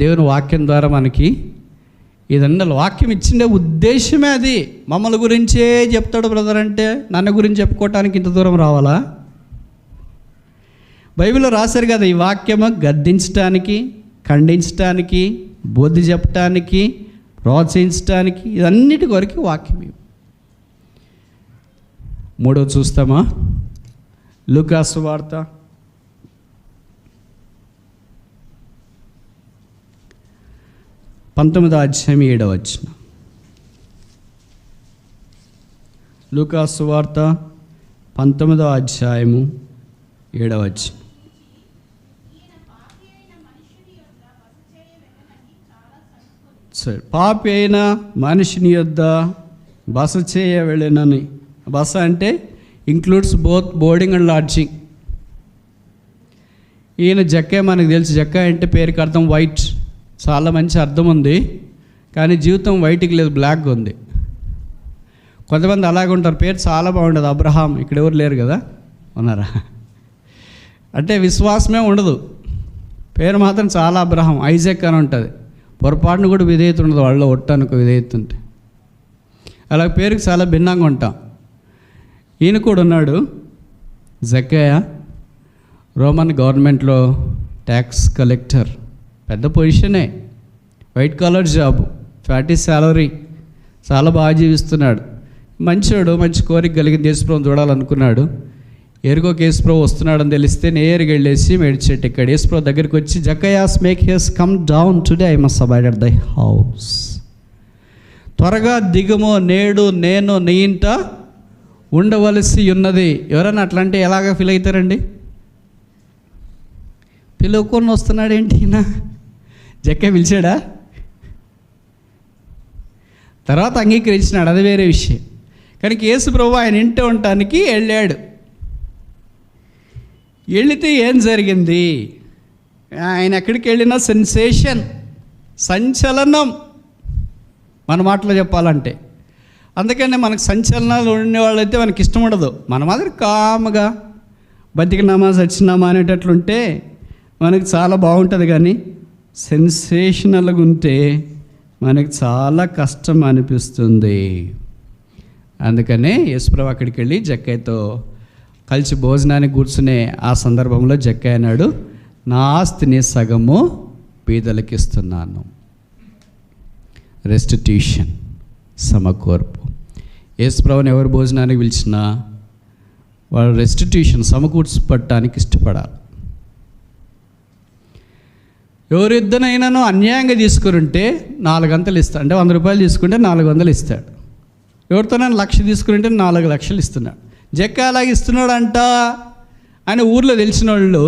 Speaker 1: దేవుని వాక్యం ద్వారా మనకి ఇదన్నా వాక్యం ఇచ్చిండే ఉద్దేశమే అది. మమ్మల్ని గురించే చెప్తాడు బ్రదర్ అంటే నన్ను గురించి చెప్పుకోవటానికి ఇంత దూరం రావాలా? బైబిల్లో రాశారు కదా, ఈ వాక్యము గద్దించడానికి, ఖండించడానికి, బుద్ధి చెప్పటానికి, ప్రోత్సహించడానికి, ఇదన్నిటి కొరకు వాక్యం. మూడో చూస్తామా? లూకాసు వార్త 10 19వ అధ్యాయం 7వ వచనం. లూకా సువార్త 19వ అధ్యాయము 7వ వచనం. సరే, పాపి అయిన మనిషిని యొద్ద బస చేయ వెళ్ళనని. బస అంటే includes both boarding and lodging. ఈయన జక్కే మనకు తెలుసు. జక్కా అంటే పేరుకి అర్థం వైట్, చాలా మంచి అర్థం ఉంది. కానీ జీవితం వైట్కి లేదు, బ్లాక్గా ఉంది. కొంతమంది అలాగే ఉంటారు, పేరు చాలా బాగుంటుంది, అబ్రహాం. ఇక్కడ ఎవరు లేరు కదా, ఉన్నారా? అంటే విశ్వాసమే ఉండదు, పేరు మాత్రం చాలా అబ్రహాం, ఐజాక్ అని ఉంటుంది. పొరపాటును కూడా విధేయత ఉండదు వాళ్ళలో, ఒట్టానికి విధేయత ఉంటే. అలా పేరుకి చాలా భిన్నంగా ఉంటాం. ఈయన కూడా ఉన్నాడు, జక్కయ్య. రోమన్ గవర్నమెంట్లో ట్యాక్స్ కలెక్టర్, పెద్ద పొజిషనే, white collar job, fatty salary, చాలా బాగా జీవిస్తున్నాడు. మంచోడు, మంచి కోరిక కలిగింది, యేసుప్రభుని చూడాలనుకున్నాడు. ఎరుగోకి యేసుప్రభు వస్తున్నాడని తెలిస్తే నేరుగా వెళ్ళేసి మేడ్చెట్టు ఎక్కాడు. యేసుప్రభు దగ్గరికి వచ్చి, జక్కయాస్ మేక్ హియర్స్ come down today, I must abide at thy house. త్వరగా దిగుము, నేడు నేను నీ ఇంట ఉండవలసి ఉన్నది. ఎవరైనా అట్లాంటి ఎలాగ ఫీల్ అవుతారండి? పిలువుకొని వస్తున్నాడు ఏంటి ఈయన? జక్క పిలిచాడా? తర్వాత అంగీకరించినాడు, అది వేరే విషయం. కానీ యేసు ప్రభు ఆయన ఇంట ఉండటానికి వెళ్ళాడు. వెళితే ఏం జరిగింది? ఆయన ఎక్కడికి వెళ్ళినా సెన్సేషన్, సంచలనం, మన మాటలో చెప్పాలంటే. అందుకనే మనకు సంచలనాలు ఉండేవాళ్ళైతే మనకి ఇష్టం ఉండదు. మన మాదిరి కామ్గా బతికినామా సచ్చినామా అనేటట్లుంటే మనకు చాలా బాగుంటుంది. కానీ సెన్సేషనల్గా ఉంటే మనకి చాలా కష్టం అనిపిస్తుంది. అందుకనే యేసుప్రభు అక్కడికి వెళ్ళి జక్కయ్యతో కలిసి భోజనానికి కూర్చునే ఆ సందర్భంలో జక్కయ్య అన్నాడు, నా ఆస్తిని సగము పేదలకు ఇస్తున్నాను. రెస్టిట్యూషన్, సమకూర్పు. యేసుప్రభుని ఎవరు భోజనానికి పిలిచినా వాళ్ళు రెస్టిట్యూషన్, సమకూర్చపడటానికి ఇష్టపడాలి. ఎవరిద్దనైనాను అన్యాయంగా తీసుకుని 400 ఇస్తాడు, అంటే 100 రూపాయలు తీసుకుంటే 400 ఇస్తాడు. ఎవరితోనైనా 1,00,000 తీసుకుంటే 4 లక్షలు ఇస్తున్నాడు. జక్క అలాగే ఇస్తున్నాడంట అని ఊర్లో తెలిసిన వాళ్ళు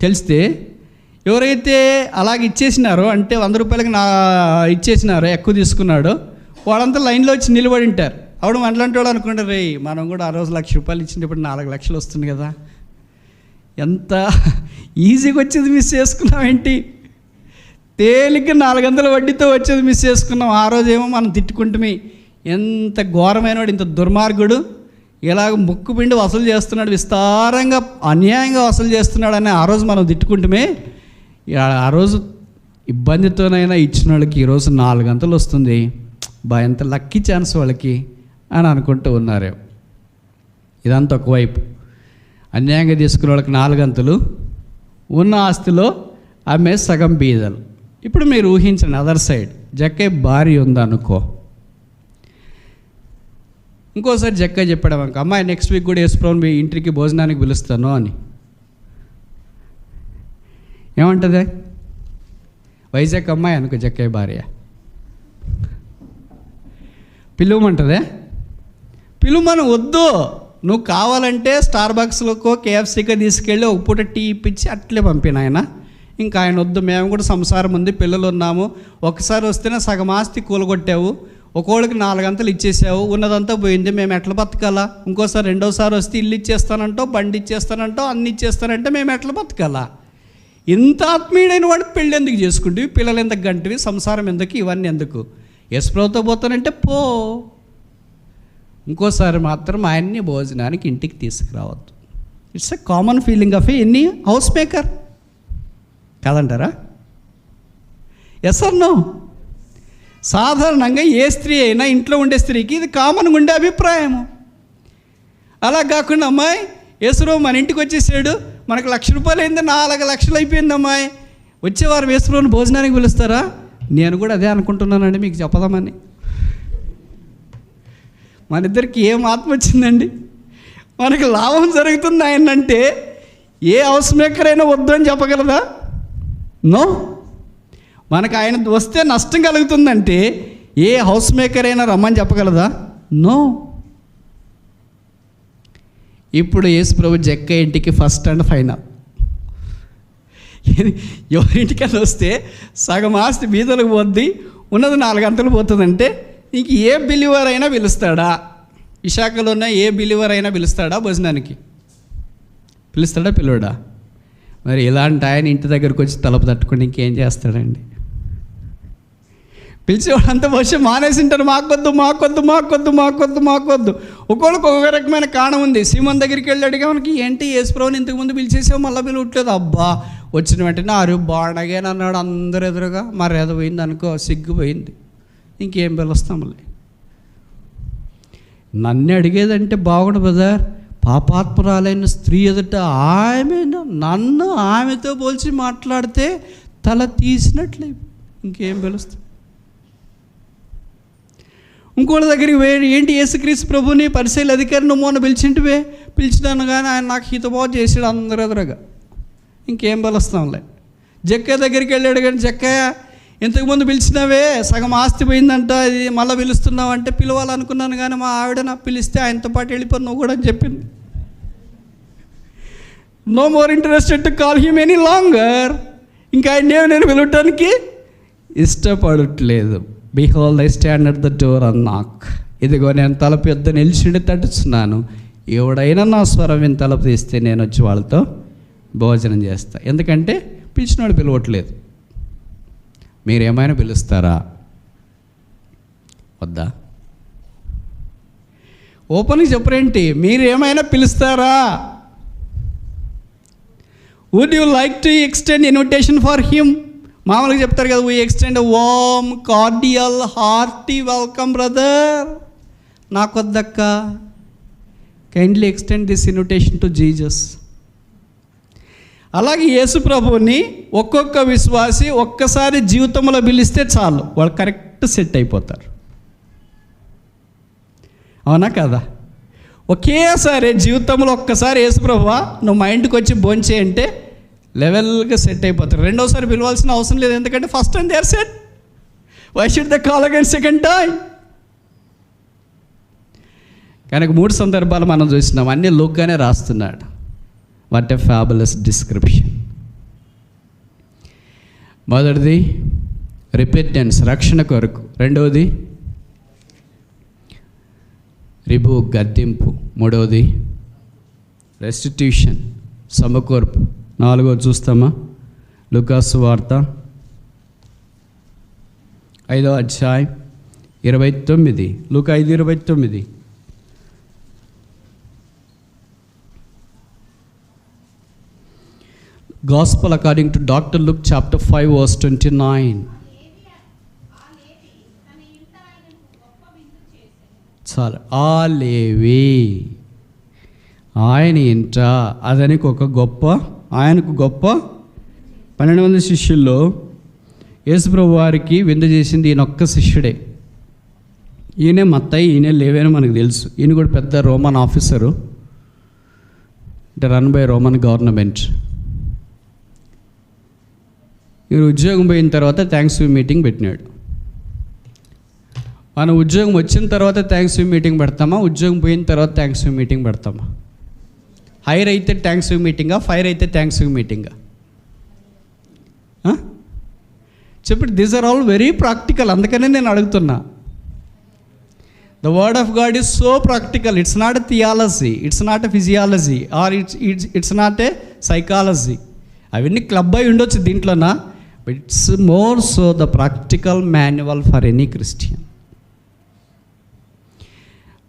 Speaker 1: తెలిస్తే, ఎవరైతే అలాగే ఇచ్చేసినారో, అంటే 100 రూపాయలకి ఇచ్చేసినారో, ఎక్కువ తీసుకున్నాడో, వాళ్ళంతా లైన్లో వచ్చి నిలబడి ఉంటారు. అప్పుడు మనలాంటి వాళ్ళు అనుకుంటారు, రే మనం కూడా ఆ రోజు 1,00,000 రూపాయలు ఇచ్చింది, ఇప్పుడు 4 లక్షలు వస్తుంది కదా, ఎంత ఈజీగా వచ్చేది మిస్ చేసుకున్నాం ఏంటి? తేలిగ్గా 400 వడ్డీతో వచ్చేది మిస్ చేసుకున్నాం. ఆ రోజేమో మనం తిట్టుకుంటుమి, ఎంత ఘోరమైనవాడు, ఇంత దుర్మార్గుడు, ఇలాగ ముక్కు పిండి వసూలు చేస్తున్నాడు, విస్తారంగా అన్యాయంగా వసూలు చేస్తున్నాడని ఆ రోజు మనం తిట్టుకుంటుమే. ఆ రోజు ఇబ్బందితోనైనా ఇచ్చిన వాళ్ళకి ఈరోజు 400 వస్తుంది, ఎంత లక్కీ ఛాన్స్ వాళ్ళకి అని అనుకుంటూ ఉన్నారు. ఇదంతా ఒకవైపు. అన్యాయంగా తీసుకున్న వాళ్ళకి 400, ఉన్న ఆస్తిలో ఆమె సగం బీదలు. ఇప్పుడు మీరు ఊహించండి, అదర్ సైడ్ జక్కే భార్య ఉందనుకో. ఇంకోసారి జక్క చెప్పాడు మనకు, అమ్మాయి నెక్స్ట్ వీక్ కూడా యేసుప్రభుని మీ ఇంటికి భోజనానికి పిలుస్తాను అని. ఏమంటుంది? వైజాగ్ అమ్మాయి అనుకో, జక్కయ్య భార్య, పిలువమంటుందే? పిలువమని వద్దు, నువ్వు కావాలంటే స్టార్బక్స్లోకో కేఎఫ్సీకో తీసుకెళ్ళి ఒక పూట టీ ఇప్పించి అట్లే పంపిన ఆయన. ఇంకా ఆయన వద్దు, మేము కూడా సంసారం ఉంది, పిల్లలు ఉన్నాము, ఒకసారి వస్తేనే సగం ఆస్తి కూలగొట్టావు, ఒక్కోళ్ళకి 400 ఇచ్చేసావు, ఉన్నదంతా పోయింది, మేము ఎట్లా బతకాలా? ఇంకోసారి రెండోసారి వస్తే ఇల్లు ఇచ్చేస్తానంటావు, బండి ఇచ్చేస్తానంటావు, అన్ని ఇచ్చేస్తానంటే మేము ఎట్లా బతకాలా? ఇంత ఆత్మీయుడైన వాడు పెళ్ళి ఎందుకు చేసుకుంటివి? పిల్లలు ఎందుకు గంటివి? సంసారం ఎందుకు? ఇవన్నీ ఎందుకు? యేసుప్రభుతో పోతానంటే పో, ఇంకోసారి మాత్రం ఆయన్ని భోజనానికి ఇంటికి తీసుకురావద్దు. It's a common feeling of any house maker, కాదంటారా? Yes or no? సాధారణంగా ఏ స్త్రీ అయినా, ఇంట్లో ఉండే స్త్రీకి ఇది కామన్గా ఉండే అభిప్రాయము. అలా కాకుండా, అమ్మాయి యేసుప్రభు మన ఇంటికి వచ్చేసాడు, మనకు 1,00,000 రూపాయలు అయింది, 4 లక్షలు అయిపోయింది, అమ్మాయి వచ్చేవారు యేసుప్రభుని భోజనానికి పిలుస్తారా? నేను కూడా అదే అనుకుంటున్నానండి మీకు చెప్పదామని. మన ఇద్దరికి ఏం ఆత్మ వచ్చిందండి? మనకు లాభం జరుగుతుంది ఆయనంటే ఏ హౌస్ మేకర్ అయినా వద్దు అని చెప్పగలదా? నో. మనకు ఆయన వస్తే నష్టం కలుగుతుందంటే ఏ హౌస్ మేకర్ అయినా రమ్మని చెప్పగలదా? నో. ఇప్పుడు యేసు ప్రభు జక్క ఇంటికి ఫస్ట్ అండ్ ఫైనల్. ఎవరింటికైనా వస్తే సగం ఆస్తి బీదలకు పోద్ది, ఉన్నది 4 గంటలు పోతుందంటే ఇంక ఏ బిలీవర్ అయినా పిలుస్తాడా? విశాఖలో ఉన్న ఏ బిలీవర్ అయినా పిలుస్తాడా భోజనానికి? పిలుస్తాడా? పిలువడా? మరి ఇలాంటి ఆయన ఇంటి దగ్గరకు వచ్చి తలుపు తట్టుకుని ఇంకేం చేస్తాడండి? పిలిచేవాడు అంత బహుశా మానేసింటారు. మాకొద్దు మాకొద్దు మాకొద్దు మాకొద్దు మాకొద్దు. ఒక్కొక్కరికి ఒక్కొక్క రకమైన కారణం ఉంది. సీమన్ దగ్గరికి వెళ్ళి అడిగా, మనకి ఏంటి యేసుప్రభుని ఇంతకుముందు పిలిచేసావు, మళ్ళీ పిలవట్లేదు. అబ్బా వచ్చిన వెంటనే బాణగేని అన్నాడు అందరు ఎదురుగా. మర్యాద పోయింది అనుకో, సిగ్గుపోయింది, ఇంకేం పిలుస్తాంలే. నన్ను అడిగేదంటే బాగుండు బ్రదర్. పాపాత్మురాలైన స్త్రీ ఎదుట నన్ను ఆమెతో పోల్చి మాట్లాడితే తల తీసినట్లే, ఇంకేం పిలుస్తాం? ఇంకోళ్ళ దగ్గరికి ఏంటి యేసుక్రీస్తు ప్రభుని పరిశీలి అధికారి నువ్వు మొన్న పిలిచింటివే, పిలిచినాను కానీ ఆయన నాకు హితబోధ చేసాడు అందరు ఎదురుగా, ఇంకేం పిలుస్తాంలే. జక్కయ్య దగ్గరికి వెళ్ళాడు కానీ, జక్కయ్య ఇంతకుముందు పిలిచినావే, సగం ఆస్తి పోయిందంట, ఇది మళ్ళీ పిలుస్తున్నావు అంటే పిలవాలనుకున్నాను కానీ మా ఆవిడ నాకు పిలిస్తే ఆయనతో పాటు వెళ్ళిపోయి నువ్వు కూడా అని చెప్పింది. No more interested to call him any longer. ఇంకా ఆయన నేను పిలవటానికి ఇష్టపడట్లేదు. Behold I stand at the door and knock. ఇదిగో నేను తలుపు యొద్ద నిలిచిండి తట్టుచున్నాను. ఎవడైనా నా స్వరం విని తలుపు తీస్తే నేను వచ్చి వాళ్ళతో భోజనం చేస్తా. ఎందుకంటే పిలిచినవాడు పిలవట్లేదు. మీరేమైనా పిలుస్తారా? వద్దా? ఓపెన్గా చెప్పరేంటి? మీరు ఏమైనా పిలుస్తారా? Would you like to extend invitation for him? మామూలుగా చెప్తారు కదా, we extend warm cordial hearty welcome brother. నాకొద్దక్క, kindly extend this invitation to Jesus. అలాగే యేసు ప్రభువుని ఒక్కొక్క విశ్వాసి ఒక్కసారి జీవితంలో పిలిస్తే చాలు, వాళ్ళు కరెక్ట్ సెట్ అయిపోతారు. అవునా కదా? ఒకేసారి జీవితంలో ఒక్కసారి యేసు ప్రభువా నువ్వు మా ఇంటికి వచ్చి భోంచేయంటే లెవెల్గా సెట్ అయిపోతారు. రెండోసారి పిలవాల్సిన అవసరం లేదు, ఎందుకంటే first time they are set. Why should they call again second time? కనుక 3 సందర్భాలు మనం చూసినాం, అన్నీ లూకానే రాస్తున్నాడు. What a fabulous description. మొదటిది రిపెంటెన్స్, రక్షణ కొరకు. రెండవది రిబు, గద్దింపు. మూడవది రెస్టిట్యూషన్, సమకూర్పు. 4వది చూస్తామా? లూకాసు వార్త 5వ అధ్యాయం 29. లూకా 5:29. Gospel according to Dr. Luke chapter 5 verse 29. చాలు. ఆ లేవి ఆయన ఇంట అతనికి ఆయనకు గొప్ప 12 మంది శిష్యుల్లో యేసుప్రభు వారికి విందు చేసింది ఈయనొక్క శిష్యుడే. ఈయనే మత్తయి, ఈయనే లేవి అని మనకు తెలుసు. ఈయన కూడా పెద్ద రోమన్ ఆఫీసరు, అంటే రన్ బై రోమన్ గవర్నమెంట్. ఈయన ఉద్యోగం పోయిన తర్వాత థ్యాంక్స్ గివింగ్ మీటింగ్ పెట్టినాడు. మన ఉద్యోగం వచ్చిన తర్వాత థ్యాంక్స్ గివింగ్ మీటింగ్ పెడతామా? ఉద్యోగం పోయిన తర్వాత థ్యాంక్స్ గివింగ్ మీటింగ్ పెడతామా? హైర్ అయితే థ్యాంక్స్ గివింగ్ మీటింగా, ఫైర్ అయితే థ్యాంక్స్ గివింగ్ మీటింగా? చెప్పండి. These are all very practical. అందుకనే నేను అడుగుతున్నా. The word of God is so practical. It's not a theology, it's not a physiology, or it's not a psychology. అవన్నీ club అయి ఉండొచ్చు దీంట్లోనా, but it's more so the practical manual for any Christian.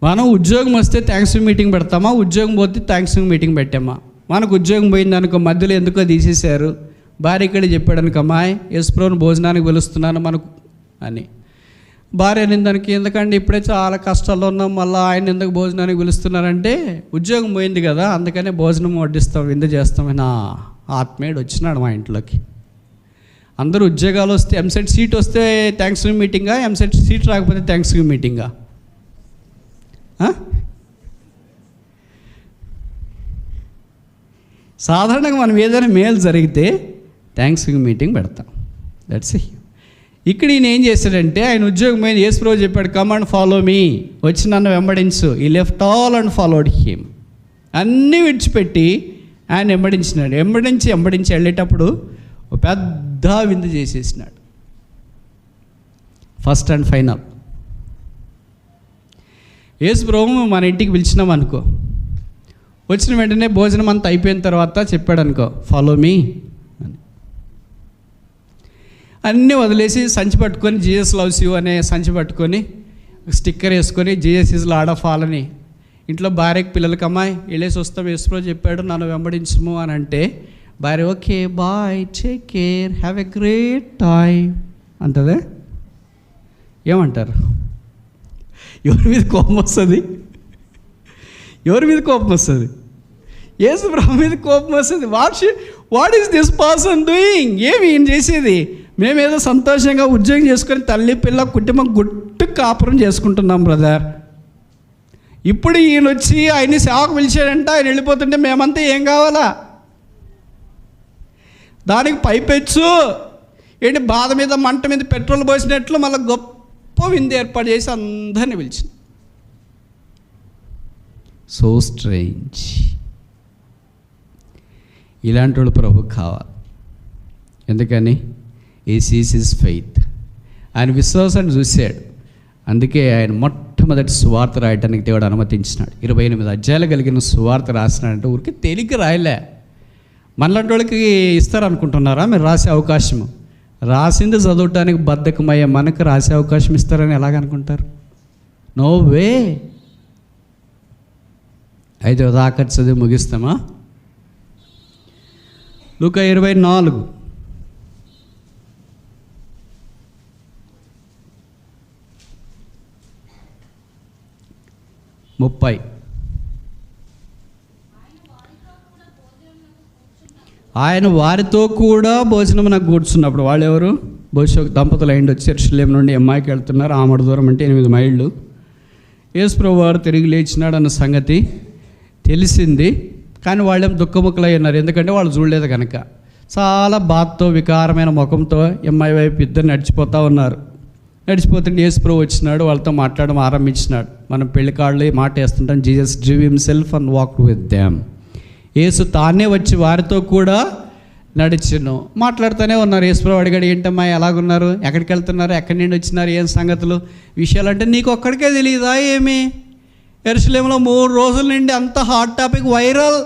Speaker 1: మనం ఉద్యోగం వస్తే thanks giving meeting పెడతామా? ఉద్యోగం పోతే thanks giving meeting పెట్టామా? మనకు ఉద్యోగం పోయింది అనుకో, మధ్యలో ఎందుకో తీసేశారు, భార్య ఇక్కడ చెప్పాడు అనుకో, అమ్మాయి యేసుప్రభుని భోజనానికి పిలుస్తున్నాను మనకు అని. భార్య నిందానికి, ఎందుకంటే ఇప్పుడే చాలా కష్టాల్లో ఉన్నాం, మళ్ళీ ఆయన ఎందుకు భోజనానికి పిలుస్తున్నారంటే ఉద్యోగం పోయింది కదా, అందుకనే భోజనం వడ్డిస్తాం, విందు చేస్తామని ఆత్మీయుడు వచ్చినాడు మా ఇంట్లోకి. అందరూ ఉద్యోగాలు వస్తే, ఎంసెట్ సీట్ వస్తే థ్యాంక్స్ గివింగ్ మీటింగా, ఎంసెట్ సీట్ రాకపోతే థ్యాంక్స్ గివింగ్ మీటింగా? సాధారణంగా మనం ఏదైనా మేలు జరిగితే థ్యాంక్స్ గివింగ్ మీటింగ్ పెడతాం. దట్స్ ఇక్కడ ఈయన ఏం చేశాడంటే, ఆయన ఉద్యోగమైన యేసుప్రభు చెప్పాడు, కమ్ అండ్ ఫాలో మీ, వచ్చి నన్ను వెంబడించు. ఈ left all and followed him. అన్నీ విడిచిపెట్టి ఆయన వెంబడించినాడు. వెంబడించి వెళ్ళేటప్పుడు ఒక పెద్ద విందు చేసేసినాడు. First and final. యేసుప్రభు మన ఇంటికి పిలిచినాం అనుకో, వచ్చిన వెంటనే భోజనం అంతా అయిపోయిన తర్వాత చెప్పాడు అనుకో, ఫాలో మీ అని. అన్నీ వదిలేసి సంచి పట్టుకొని జీసస్ లవ్స్ యూ అనే సంచి పట్టుకొని స్టిక్కర్ వేసుకొని Jesus is lord of all అని ఇంట్లో భార్యకి పిల్లలకి, అమ్మాయి వెళ్ళేసి వస్తాం, యేసుప్రభు చెప్పాడు నన్ను వెంబడించము అని అంటే భార్య okay bye, take care, have a great time అంటదే. ఏమంటారు? ఎవరి మీద కోపం వస్తుంది? ఎవరి మీద కోపం వస్తుంది? యేసుప్రభు మీద కోపం వస్తుంది. What is this person doing? ఏమి ఈయన చేసేది? మేమేదో సంతోషంగా ఉద్యోగం చేసుకొని తల్లి పిల్ల కుటుంబం గుట్టు కాపురం చేసుకుంటున్నాం బ్రదర్. ఇప్పుడు ఈయన వచ్చి ఆయన్ని సేవకు పిలిచాడంట, ఆయన వెళ్ళిపోతుంటే మేమంతా ఏం కావాలా? దానికి పైపెచ్చు ఏంటి, బాధ మీద మంట మీద పెట్రోల్ పోసినట్లు మళ్ళీ గొప్ప విందు ఏర్పాటు చేసి అందరినీ పిలిచింది. So strange. ఇలాంటి వాళ్ళు ప్రభు కావాలి. ఎందుకని? ఈ సీస్ హిస్ ఫెయిత్. ఆయన విశ్వాసాన్ని చూశాడు. అందుకే ఆయన మొట్టమొదటి సువార్త రాయడానికి దేవుడు అనుమతించినాడు. 28 అధ్యాయాలు కలిగిన సువార్త రాసినాడంటే ఊరికి తేలిక రాయలే. మనలాంటి వాళ్ళకి ఇస్తారనుకుంటున్నారా మీరు రాసే అవకాశము? రాసింది చదవటానికి బద్ధకమయ్యే మనకు రాసే అవకాశం ఇస్తారని ఎలాగనుకుంటారు? No way. అయితే ఆఖరి చదివి ముగిస్తామా? లూకా 24 30. ఆయన వారితో కూడా భోజనమునకు కూర్చున్నప్పుడు, వాళ్ళు ఎవరు? బహుశా దంపతులు అయిండి వచ్చి యెరూషలేము నుండి ఎమ్మాయికి వెళ్తున్నారు. ఆమడ దూరం అంటే 8 మైళ్ళు. యేసుప్రభు వారు తిరిగి లేచినాడు అన్న సంగతి తెలిసింది. కానీ వాళ్ళేం దుఃఖముఖలై ఉన్నారు. ఎందుకంటే వాళ్ళు చూడలేదు కనుక. చాలా బాధతో వికారమైన ముఖంతో ఎమ్మాయి వైపు ఇద్దరు నడిచిపోతూ ఉన్నారు. నడిచిపోతుంటే యేసుప్రభు వచ్చినాడు, వాళ్ళతో మాట్లాడడం ఆరంభించినాడు. మనం పెళ్లికాళ్ళు మాట వేస్తుంటాం, Jesus drew himself and walked with them. యేసు తానే వచ్చి వారితో కూడా నడిచెను. మాట్లాడుతూనే ఉన్నారు. యేసుప్రభు అడిగాడు, ఏంటమ్మా ఎలాగున్నారు, ఎక్కడికి వెళ్తున్నారు, ఎక్కడి నుండి వచ్చినారు, ఏం సంగతులు విషయాలు అంటే, నీకు ఒక్కడికే తెలియదా ఏమి? యెరూషలేములో 3 రోజుల నుండి అంత హాట్ టాపిక్ వైరల్.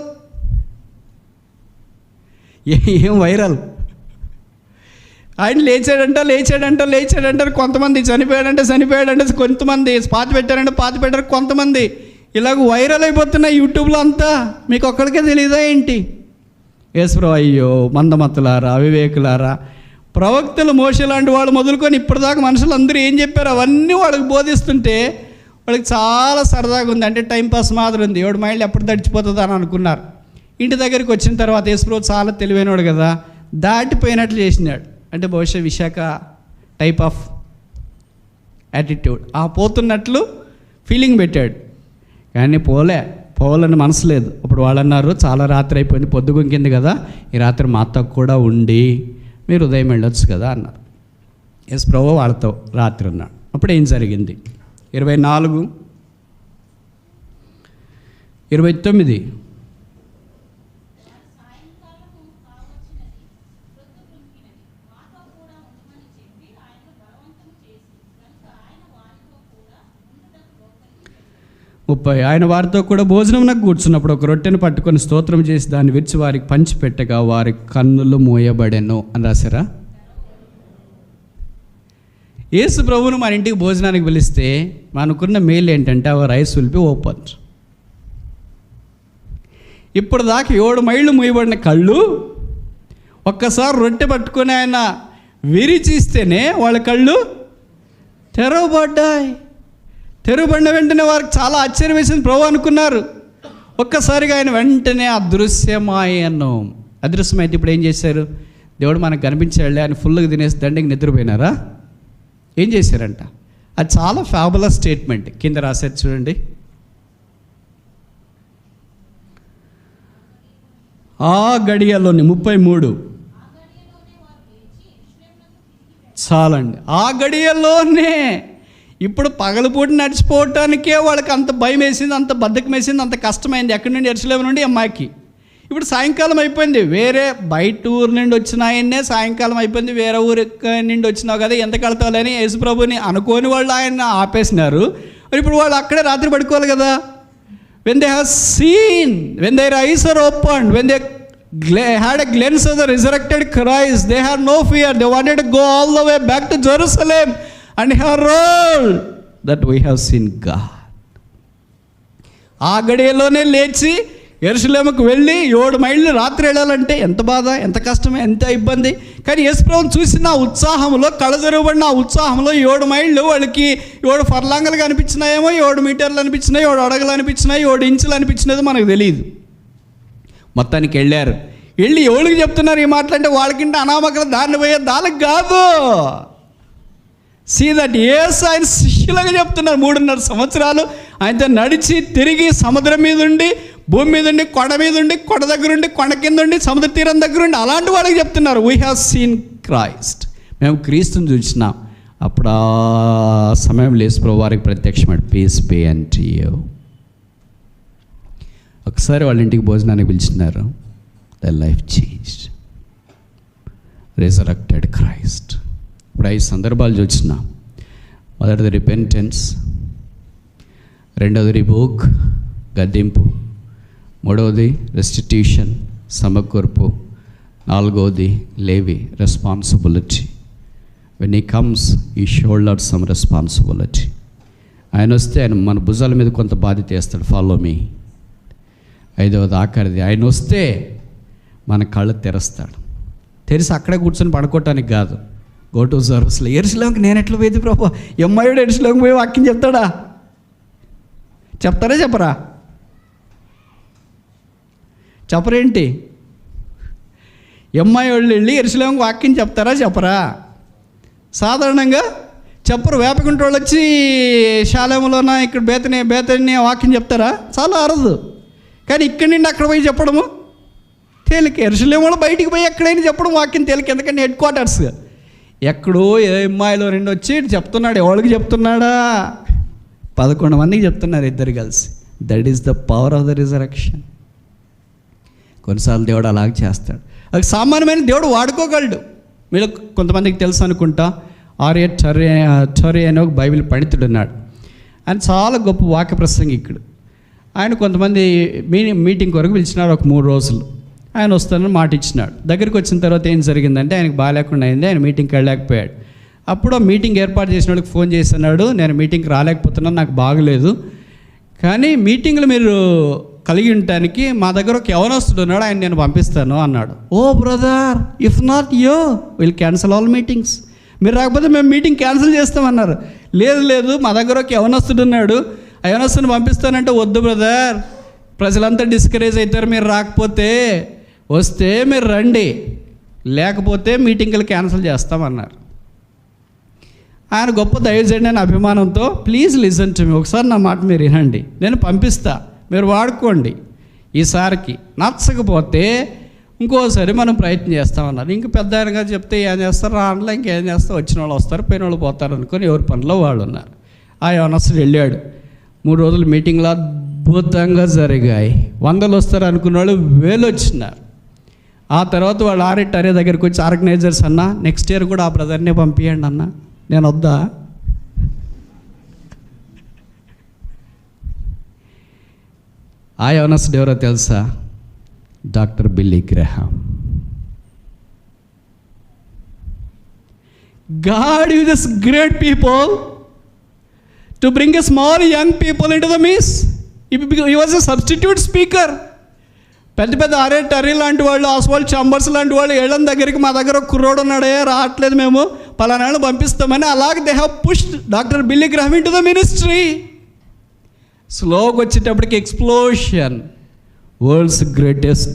Speaker 1: ఏం వైరల్? ఆయన లేచాడంటారు, కొంతమంది చనిపోయాడంటే కొంతమంది, పాతి పెట్టారు కొంతమంది. ఇలాగ వైరల్ అయిపోతున్నాయి యూట్యూబ్లో అంతా. మీకు ఒక్కడికే తెలియదా ఏంటి? యేసుప్రభు అయ్యో మందమతులారా, అవివేకులారా, ప్రవక్తలు మోషే లాంటి వాళ్ళు మొదలుకొని ఇప్పటిదాకా మనుషులందరూ ఏం చెప్పారు అవన్నీ వాళ్ళకి బోధిస్తుంటే వాళ్ళకి చాలా సరదాగా ఉంది. అంటే టైంపాస్ మాదిరి ఉంది. 7 మైళ్ళు ఎప్పుడు తడిచిపోతుంది అని అనుకున్నారు. ఇంటి దగ్గరికి వచ్చిన తర్వాత యేసుప్రభు చాలా తెలివైనవాడు కదా, దాటిపోయినట్లు చేసినాడు. అంటే బహుశా విశాఖ టైప్ ఆఫ్ యాటిట్యూడ్, ఆ పోతున్నట్లు ఫీలింగ్ పెట్టాడు. కానీ పోవాలని మనసు లేదు. అప్పుడు వాళ్ళు అన్నారు, చాలా రాత్రి అయిపోయింది, పొద్దుగుంకింది కదా, ఈ రాత్రి మాతో కూడా ఉండి మీరు ఉదయం వెళ్ళొచ్చు కదా అన్నారు. యేసుప్రభు వాళ్ళతో రాత్రి ఉన్నాడు. అప్పుడు ఏం జరిగింది? 24, 29. ఆయన వారితో కూడా భోజనమునకు కూర్చున్నప్పుడు ఒక రొట్టెను పట్టుకొని స్తోత్రం చేసి దాన్ని విరిచి వారికి పంచిపెట్టగా వారి కన్నులు మూయబడెను అని రాశారా? యేసు ప్రభువును మన ఇంటికి భోజనానికి పిలిస్తే మనకున్న మేలు ఏంటంటే our eyes will be open. ఇప్పుడు దాకా 7 మైళ్ళు మూయబడిన కళ్ళు ఒక్కసారి రొట్టె పట్టుకొని ఆయన విరిచిస్తేనే వాళ్ళ కళ్ళు తెరవబడ్డాయి. తెరవబడిన వెంటనే వారికి చాలా ఆశ్చర్యం వేసింది. ప్రభు అనుకున్నారు. ఒక్కసారిగా ఆయన వెంటనే అదృశ్యమాయను. అదృశ్యమైతే ఇప్పుడు ఏం చేశారు? దేవుడు మనకు కనిపించాడులే ఆయన ఫుల్గా తినేసి దండకి నిద్రపోయినారా? ఏం చేశారంట? అది చాలా ఫ్యాబులస్ స్టేట్మెంట్. కింద రాశారు చూడండి. ఆ గడియలోని 33 చాలండి. ఆ గడియల్లోనే ఇప్పుడు పగలపూట నడిచిపోవటానికే వాళ్ళకి అంత భయం వేసింది, అంత బద్ధకం వేసింది, అంత కష్టమైంది. ఎక్కడి నుండి ఎరుసలేము నుండి అమ్మాయికి. ఇప్పుడు సాయంకాలం అయిపోయింది. వేరే బయట ఊరు నుండి వచ్చిన ఆయన్నే సాయంకాలం అయిపోయింది. వేరే ఊరు నుండి వచ్చినావు కదా, ఎంత కడతావులని యేసుప్రభుని అనుకోని వాళ్ళు ఆయన ఆపేసినారు. ఇప్పుడు వాళ్ళు అక్కడే రాత్రి పడుకోవాలి కదా. when they have seen, when their eyes are opened, when they had a glimpse of the resurrected Christ, they had no fear. They wanted to go all the way back to Jerusalem and herald that we have seen God. ఆ గడియలోనే లేచి యెరూషలేముకు వెళ్ళి 7 మైళ్ళు రాత్రి వెళ్ళాలంటే ఎంత బాధ, ఎంత కష్టమే, ఎంత ఇబ్బంది. కానీ యేసుప్రభువుని చూసిన ఆ ఉత్సాహంలో, కళ్ళజరువబడిన ఆ ఉత్సాహంలో 7 మైళ్ళు వాళ్ళకి 7 ఫర్లాంగులు అనిపించినాయేమో, 7 మీటర్లు అనిపించినాయి, 7 అడుగులు అనిపించినాయి, 7 ఇంచులు అనిపించినది మనకు తెలియదు. మొత్తానికి వెళ్ళారు. వెళ్ళి ఎవరికి చెప్తున్నారు ఈ మాటలంటే వాళ్ళకింటే అనామకులు దాన్ని పోయే దానికి కాదు. సీ దట్ యేసు ఆయన శిష్యులుగా చెప్తున్నారు. 3.5 సంవత్సరాలు ఆయనతో నడిచి తిరిగి సముద్రం మీద ఉండి, భూమి మీద ఉండి, కొండ మీద ఉండి, కొండ దగ్గర ఉండి, కొండ కింద ఉండి, సముద్ర తీరం దగ్గర ఉండి, అలాంటి వాళ్ళకి చెప్తున్నారు వీ హ్యావ్ సీన్ క్రైస్ట్, మేము క్రీస్తుని చూసినాం. అప్పుడు ఆ సమయంలో యేసుప్రభువు వారికి ప్రత్యక్షమైన పీస్ బీ అంటు యు. ఒకసారి వాళ్ళ ఇంటికి భోజనానికి పిలిచినారు. The life changed, resurrected Christ. ఇప్పుడు 5 సందర్భాలు చూసినాం. మొదటిది రిపెంటెన్స్, రెండవది రిబూక్, గద్దింపు, మూడవది రెస్టిట్యూషన్, సమకూర్పు, నాలుగవది లేవి, రెస్పాన్సిబిలిటీ. వెన్ హీ కమ్స్ ఈ షోల్డర్ సమ్ రెస్పాన్సిబిలిటీ. ఆయన వస్తే ఆయన మన భుజాల మీద కొంత బాధ్యత వేస్తాడు, ఫాలో మీ. ఐదవది ఆఖరిది, ఆయన వస్తే మన కళ్ళు తెరుస్తాడు. తెరిసి అక్కడే కూర్చొని పడుకోవటానికి కాదు, గో టు జెరూసలేం. యెరూషలేంకి నేను ఎట్లా పోయింది ప్రభు? ఎమ్మాయిడు యెరూషలేంకి పోయి వాక్యం చెప్తాడా? చెప్తారా చెప్పరా? చెప్పరేంటి? ఎమ్మాయి వాళ్ళు వెళ్ళి యెరూషలేంకి వాక్యం చెప్తారా చెప్పరా? సాధారణంగా చెప్పరు. వేపకుంట వాళ్ళు వచ్చి శాలేములోన ఇక్కడ బేతని వాక్యం చెప్తారా? చాలా అరదు. కానీ ఇక్కడి నుండి అక్కడ పోయి చెప్పడము తేలిక. యెరూషలేములో బయటికి పోయి ఎక్కడైనా చెప్పడం వాక్యం తేలిక. ఎందుకంటే హెడ్ క్వార్టర్స్ ఎక్కడో ఏ అమ్మాయిలో 2 వచ్చి చెప్తున్నాడు. ఎవరికి చెప్తున్నాడా? 11 మందికి చెప్తున్నారు ఇద్దరు కలిసి. That is the power of the resurrection. కొన్నిసార్లు దేవుడు అలాగే చేస్తాడు. అది సామాన్యమైన దేవుడు వాడుకోగలడు. మీరు కొంతమందికి తెలుసు అనుకుంటా, ఆర్య టర్రీ అనే ఒక బైబిల్ పండితుడు ఉన్నాడు. ఆయన చాలా గొప్ప వాక్య ప్రసంగికుడు. ఆయన కొంతమంది మీటింగ్ కొరకు పిలిచినాడు. ఒక 3 రోజులు ఆయన వస్తానని మాట ఇచ్చినాడు. దగ్గరికి వచ్చిన తర్వాత ఏం జరిగిందంటే ఆయనకు బాగాలేకుండా అయింది. ఆయన మీటింగ్కి వెళ్ళలేకపోయాడు. అప్పుడు ఆ మీటింగ్ ఏర్పాటు చేసిన వాళ్ళకి ఫోన్ చేస్తున్నాడు, నేను మీటింగ్కి రాలేకపోతున్నాను, నాకు బాగలేదు, కానీ మీటింగ్లు మీరు కలిగి ఉండటానికి మా దగ్గర ఒక యవనస్తుడు ఉన్నాడు, ఆయన నేను పంపిస్తాను అన్నాడు. Oh brother, if not you will cancel all meetings. మీరు రాకపోతే మేము మీటింగ్ క్యాన్సిల్ చేస్తామన్నారు. లేదు మా దగ్గర ఒక యవనస్తుడు ఉన్నాడు, ఆ యవనస్తుని పంపిస్తానంటే వద్దు బ్రదర్, ప్రజలంతా డిస్కరేజ్ అవుతారు మీరు రాకపోతే. వస్తే మీరు రండి, లేకపోతే మీటింగ్లు క్యాన్సిల్ చేస్తామన్నారు. ఆయన గొప్ప దయచేయండి అని అభిమానంతో, ప్లీజ్ లిజన్ టు మీ, ఒకసారి నా మాట మీరు వినండి, నేను పంపిస్తా, మీరు వాడుకోండి, ఈసారికి నచ్చకపోతే ఇంకోసారి మనం ప్రయత్నం చేస్తామన్నారు. ఇంక పెద్ద ఆయనగా చెప్తే ఏం చేస్తారు, రాండ్లో ఇంకేం చేస్తారు, వచ్చిన వాళ్ళు వస్తారు, పోయిన వాళ్ళు పోతారు అనుకొని ఎవరి పనిలో వాళ్ళు ఉన్నారు. ఆ యవనస్తుడు వెళ్ళాడు. 3 రోజులు మీటింగ్లో అద్భుతంగా జరిగాయి. 100 వస్తారు అనుకున్న వాళ్ళు 1000 వచ్చినారు. ఆ తర్వాత వాళ్ళు ఆర్య దగ్గరికి వచ్చి, ఆర్గనైజర్స్ అన్న నెక్స్ట్ ఇయర్ కూడా ఆ బ్రదర్నే పంపించండి అన్న, నేను వద్దా? ఆ యవనస్తుడు ఎవరో తెలుసా? Doctor Billy Graham. God used this great people to bring a small young people into the midst. He was a substitute speaker. పెద్ద ఆర్య టర్రీ లాంటి వాళ్ళు, ఆస్వాల్డ్ చాంబర్స్ లాంటి వాళ్ళు ఏళ్ళ దగ్గరికి, మా దగ్గర ఒక కుర్రోడు ఉన్నాడే రావట్లేదు, మేము పలానాళ్ళు పంపిస్తామని, అలాగే they have pushed doctor Billy Graham into the ministry. స్లోగా వచ్చేటప్పటికి ఎక్స్ప్లోషన్, వరల్డ్స్ గ్రేటెస్ట్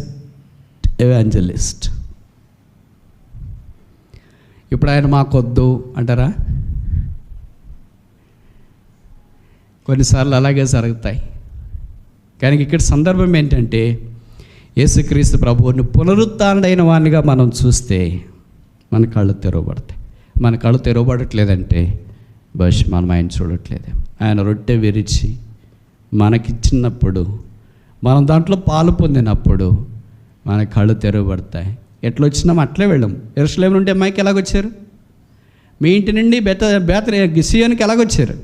Speaker 1: ఎవాంజలిస్ట్. ఇప్పుడు ఆయన మాకొద్దు అంటారా? కొన్నిసార్లు అలాగే జరుగుతాయి. కానీ ఇక్కడ సందర్భం ఏంటంటే, యేసుక్రీస్తు ప్రభువుని పునరుత్థానుడైన వానిగా మనం చూస్తే మన కళ్ళు తెరవబడతాయి. మన కళ్ళు తెరవబడట్లేదంటే బస్ మనం ఆయన చూడట్లేదు. ఆయన రొట్టె విరిచి మనకిచ్చినప్పుడు, మనం దాంట్లో పాలు పొందినప్పుడు మన కళ్ళు తెరవబడతాయి. ఎట్లా వచ్చినాం అట్లే వెళ్ళాం. యెరూషలేము నుండి అమ్మాయికి ఎలాగొచ్చారు? మీ ఇంటి నుండి సియోనికి ఎలాగొచ్చారు?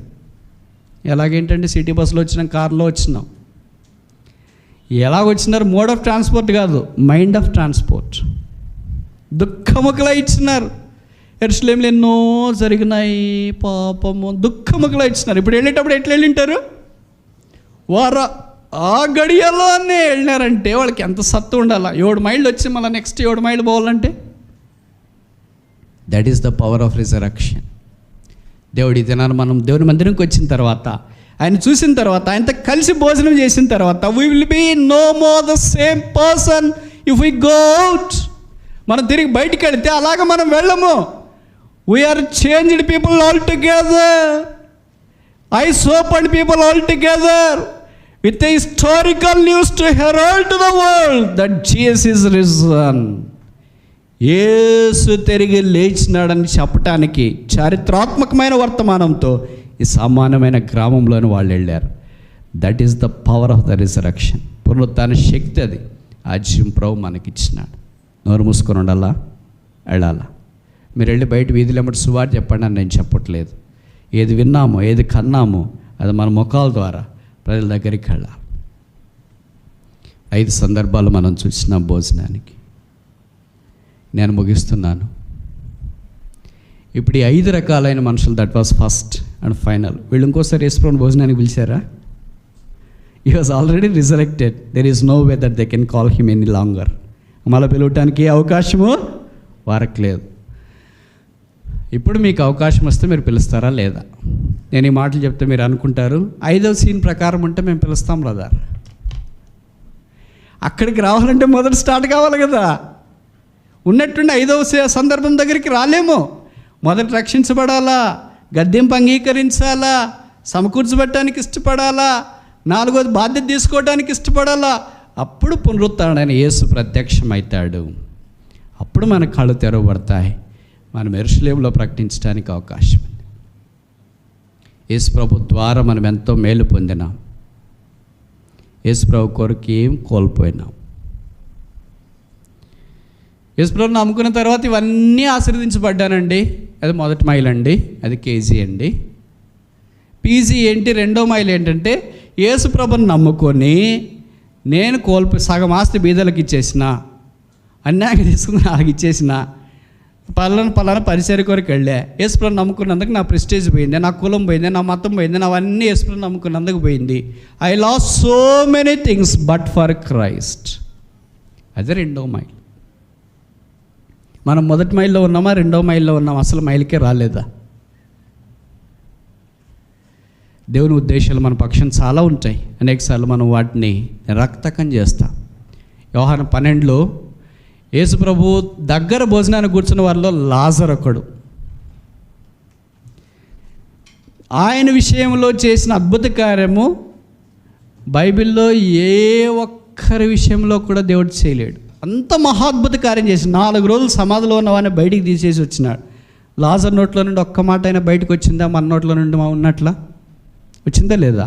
Speaker 1: ఎలాగేంటంటే సిటీ బస్సులో వచ్చినాం, కారులో వచ్చినాం. ఎలాగొచ్చినారు? మోడ్ ఆఫ్ ట్రాన్స్పోర్ట్ కాదు, మైండ్ ఆఫ్ ట్రాన్స్పోర్ట్. దుఃఖముఖలా ఇచ్చినారు. యెరూషలేములో ఎన్నో జరిగినాయి, పాపము, దుఃఖముఖలా ఇచ్చినారు. ఇప్పుడు వెళ్ళేటప్పుడు ఎట్లా వెళ్ళింటారు? వారు ఆ గడియలోనే వెళ్ళినారంటే వాళ్ళకి ఎంత సత్తు ఉండాలా? 7 మైళ్ళు వచ్చి మళ్ళీ నెక్స్ట్ 7 మైళ్ళు పోవాలంటే that is the power of resurrection. దేవుడి దినాన్ని మనం దేవుని మందిరంకి వచ్చిన తర్వాత, ఆయన చూసిన తర్వాత, ఆయనతో కలిసి భోజనం చేసిన తర్వాత, we will be no more the same person if we go out. మనం తిరిగి బయటికి వెళితే అలాగ మనం వెళ్ళము. We are changed people all together. Eyes opened people all together with a historical news to herald to the world that Jesus is risen. యేసు తిరిగి లేచినాడని చెప్పటానికి చారిత్రాత్మకమైన వర్తమానంతో ఈ సామాన్యమైన గ్రామంలోని వాళ్ళు వెళ్ళారు. That is the power of the resurrection. పునరుత్థాన శక్తి అది. ఆ జీవం ప్రభు మనకిచ్చినాడు. నోరు మూసుకొని ఉండాలా, వెళ్ళాలా. మీరు వెళ్ళి బయట వీధిలో ఎమ్మటి సువార్త చెప్పండి అని నేను చెప్పట్లేదు. ఏది విన్నామో, ఏది కన్నామో అది మన ముఖాల ద్వారా ప్రజల దగ్గరికి వెళ్ళాలి. 5 సందర్భాలు మనం చూసిన భోజనానికి. నేను ముగిస్తున్నాను. ఇప్పుడు ఈ 5 రకాలైన మనుషులు, that was first and final. వీళ్ళు ఇంకోసారి యేసుప్రభుని భోజనానికి పిలిచారా? He was already resurrected. There is no way that they can call him any longer. మళ్ళీ పిలవటానికి ఏ అవకాశము వారికి లేదు. ఇప్పుడు మీకు అవకాశం వస్తే మీరు పిలుస్తారా లేదా? నేను ఈ మాటలు చెప్తే మీరు అనుకుంటారు 5వ సీన్ ప్రకారం ఉంటే మేము పిలుస్తాం బ్రదర్. అక్కడికి రావాలంటే మొదటి స్టార్ట్ కావాలి కదా. ఉన్నట్టుండి 5వ సందర్భం దగ్గరికి రాలేము. మొదట రక్షించబడాలా, గద్దెంపు అంగీకరించాలా, సమకూర్చబట్టడానికి ఇష్టపడాలా, 4వది బాధ్యత తీసుకోవడానికి ఇష్టపడాలా. అప్పుడు పునరుత్థానుడైన యేసు ప్రత్యక్షమవుతాడు. అప్పుడు మన కళ్ళు తెరవబడతాయి. మనం యెరూషలేములో ప్రకటించడానికి అవకాశం ఉంది. యేసు ప్రభు ద్వారా మనం ఎంతో మేలు పొందినాం. యేసు ప్రభు కొరకు ఏం కోల్పోయినాం. యేసు ప్రభుని నమ్ముకున్న తర్వాత ఇవన్నీ ఆశీర్వదించబడ్డానండి. అది మొదటి మైల్ అండి, అది కేజీ అండి. పీజీ ఏంటి? 2వ మైల్ ఏంటంటే యేసు ప్రభుని నమ్ముకొని నేను సగం ఆస్తి బీదలకు ఇచ్చేసిన, అన్యాయంగా తీసుకుని నాకు ఇచ్చేసిన, పలానా పరిచర్య కొరకు వెళ్ళా. యేసుప్రభుని నమ్ముకున్నందుకు నా ప్రెస్టేజ్ పోయింది, నా కులం పోయింది, నా మతం పోయింది, అవన్నీ యేసుప్రభుని నమ్ముకున్నందుకు పోయింది. I loss so many things but for Christ. అదే 2వ మైల్. మనం మొదటి మైల్లో ఉన్నామా, 2వ మైల్లో ఉన్నామా? అసలు మైల్కే రాలేదా? దేవుని ఉద్దేశాలు మన పక్షం చాలా ఉంటాయి. అనేకసార్లు మనం వాటిని రక్తకం చేస్తాం. యోహాను 12లో యేసు ప్రభు దగ్గర భోజనాన్ని కూర్చున్న వారిలో లాజరు ఒకడు. ఆయన విషయంలో చేసిన అద్భుత కార్యము బైబిల్లో ఏ ఒక్కరి విషయంలో కూడా దేవుడు చేయలేడు. అంత మహాద్భుత కార్యం చేసి 4 రోజులు సమాధిలో ఉన్నవాడిని బయటికి తీసేసి వచ్చినాడు. లాజరు నోట్లో నుండి ఒక్క మాట అయినా బయటకు వచ్చిందా? మన నోట్లో నుండి ఉన్నట్లా వచ్చిందా లేదా?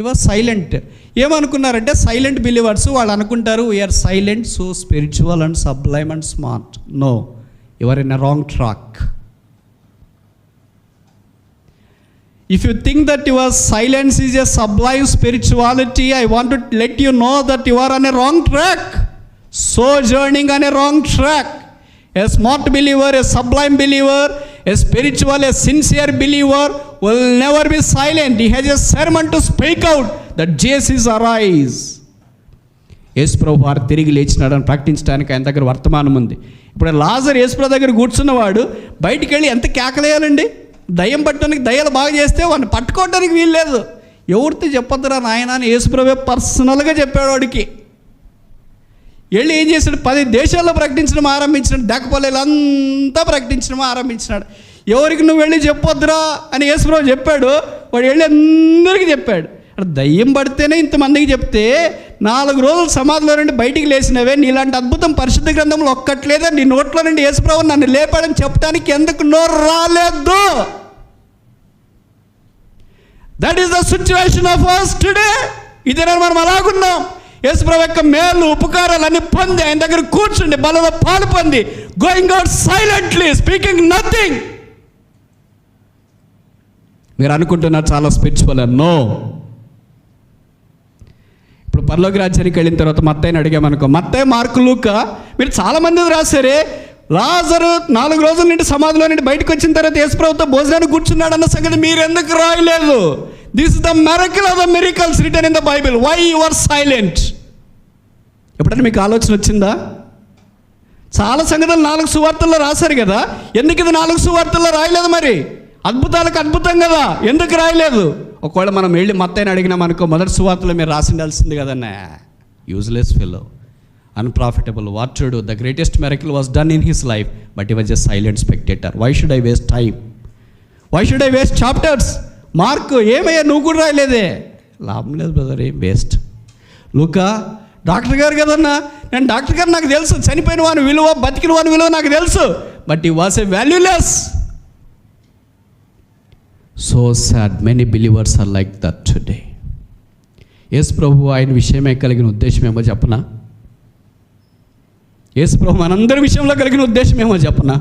Speaker 1: Ever silent. ఏమనుకున్నారంటే సైలెంట్ బిలీవర్స్. వాళ్ళు అనుకుంటారు we are silent, so spiritual and sublime and smart. No, your in a wrong track. If you think that your silence is a sublime spirituality, I want to let you know that you are on a wrong track. So journeying on a wrong track. A smart believer, a sublime believer, a spiritual, a sincere believer will never be silent. He has a sermon to speak out that Jesus arise. యేసు ప్రభు వారు తిరిగి లేచినాడని ప్రకటించడానికి ఆయన దగ్గర వర్తమానం ఉంది. ఇప్పుడు లాజరు యేసు ప్రభు దగ్గర కూర్చున్నవాడు బయటికి వెళ్ళి ఎంత కేకలేయాలండి? దయ్యం పట్టడానికి, దయ్యాలు బాగా చేస్తే వాడిని పట్టుకోవడానికి వీలు లేదు. ఎవరితో చెప్పొద్దురా నాయన అని యేసు ప్రభు పర్సనల్గా చెప్పాడు వాడికి. వెళ్ళి ఏం చేశాడు? 10 దేశాల్లో ప్రకటించడం ఆరంభించినాడు. దక్కపల్లెలంతా ప్రకటించడం ఆరంభించినాడు. ఎవరికి నువ్వు వెళ్ళి చెప్పొద్దురా అని యేసుప్రభు చెప్పాడు. వాడు వెళ్ళి అందరికీ చెప్పాడు. ఇక్కడ దయ్యం పడితేనే ఇంతమందికి చెప్తే 4 రోజులు సమాధిలో నుండి బయటికి లేచినవే, నీలాంటి అద్భుతం పరిశుద్ధ గ్రంథంలో ఒక్కట్లేదా? నీ నోట్లో నుండి యేసుప్రభు నన్ను లేపాడని చెప్పడానికి ఎందుకు నోరు రాలేదు? That is the situation of us today. ఇదే మనం అలాగున్నాం. యేసుప్రభు యొక్క మేలు ఉపకారాలన్నీ పొంది ఆయన దగ్గర కూర్చుండి బలలో పాలు పొంది, going out silently, speaking nothing. మీరు అనుకుంటున్నారు చాలా స్పిరిచువల్. నో. ఇప్పుడు పరలోక రాజ్యానికి వెళ్ళిన తర్వాత మత్తయిని అడిగామనుకో, మత్తయి, మార్కు, లూకా, మీరు చాలామంది రాశారే, లాజరు 4 రోజుల నుండి సమాధిలో నుండి బయటకు వచ్చిన తర్వాత యేసుప్రభుతో భోజనానికి కూర్చున్నాడు అన్న సంగతి మీరు ఎందుకు రాయలేదు? This is the miracle of the miracles written in the Bible. Why you are silent? ఎప్పుడైనా మీకు ఆలోచన వచ్చిందా? చాలా సంగతులు 4 సువార్తల్లో రాశారు కదా, ఎందుకు ఇది 4 సువార్తల్లో రాయలేదు? మరి అద్భుతాలకు అద్భుతం కదా, ఎందుకు రాయలేదు? ఒకవేళ మనం వెళ్ళి మత్తయిని అడిగినామనుకో, మొదటి సువార్తలో మీరు రాసిండాల్సింది కదన్నా. Useless fellow, unprofitable. What to do? The greatest miracle was done in his life, but he was a silent spectator. Why should I waste time? Why should I waste chapters? Mark, ఏమయ్యా నువ్వు కూడా రాయలేదే? లాభం లేదు brother, ఏం waste. లూకా, doctor గారు కదన్నా, నేను doctor గారు, నాకు తెలుసు చనిపోయిన వాని విలువ, బతికిన వాని విలువ నాకు తెలుసు, but he was a valueless. So sad, many believers are like that today. Yesu ప్రభు ఆయన విషయమే కలిగిన ఉద్దేశం ఏమో చెప్పనా? యేసు ప్రభు మనందరి విషయంలో కలిగిన ఉద్దేశం ఏమో చెప్పనా?